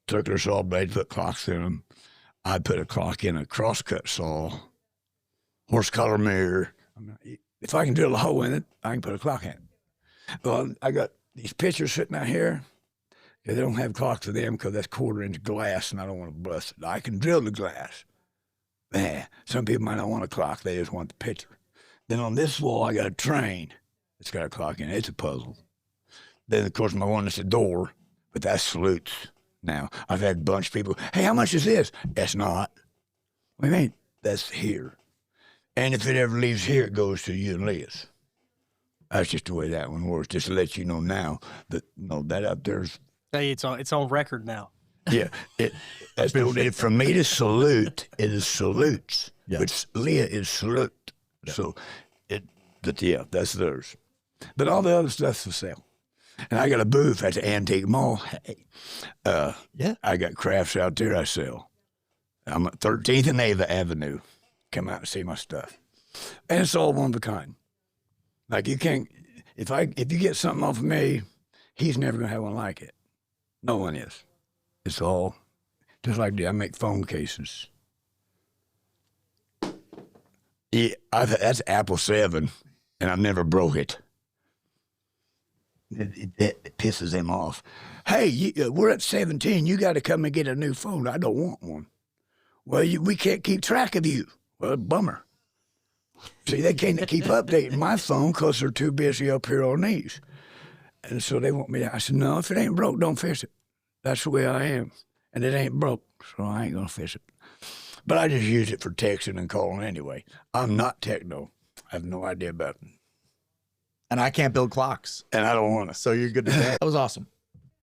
circular saw blades, put clocks in them. I put a clock in a crosscut saw, horse collar mirror. If I can drill a hole in it, I can put a clock in it. Well, I got these pictures sitting out here. They don't have clocks with them because that's 1/4-inch glass, and I don't want to bust it. I can drill the glass. Man, some people might not want a clock. They just want the picture. Then on this wall, I got a train. It's got a clock in it. It's a puzzle. Then, of course, my one is the door, but that's salutes now. I've had a bunch of people, hey, how much is this? That's not. What do you mean? That's here. And if it ever leaves here, it goes to you and Liz. That's just the way that one works, just to let you know now that, that up there's. Hey, it's on record now. Yeah, that's from me to salute. It is salutes, Yeah. which Leah is salute. Yeah. So, that's theirs. But all the other stuff's for sale. And I got a booth at the Antique Mall. Hey, I got crafts out there I sell. I'm at 13th and Ava Avenue. Come out and see my stuff, and it's all one of a kind. Like you can't. If you get something off of me, he's never gonna have one like it. No one is. It's all just like I make phone cases. Yeah, that's Apple 7, and I've never broke it. It pisses him off. Hey, we're at 17. You got to come and get a new phone. I don't want one. Well, we can't keep track of you. Well, bummer. See, they can't keep updating my phone because they're too busy up here on these. And so they want me to. I said, no, if it ain't broke, don't fix it. That's the way I am. And it ain't broke, so I ain't going to fix it. But I just use it for texting and calling anyway. I'm not techno. I have no idea about it. And I can't build clocks. And I don't want to. So you're good to go. That was awesome.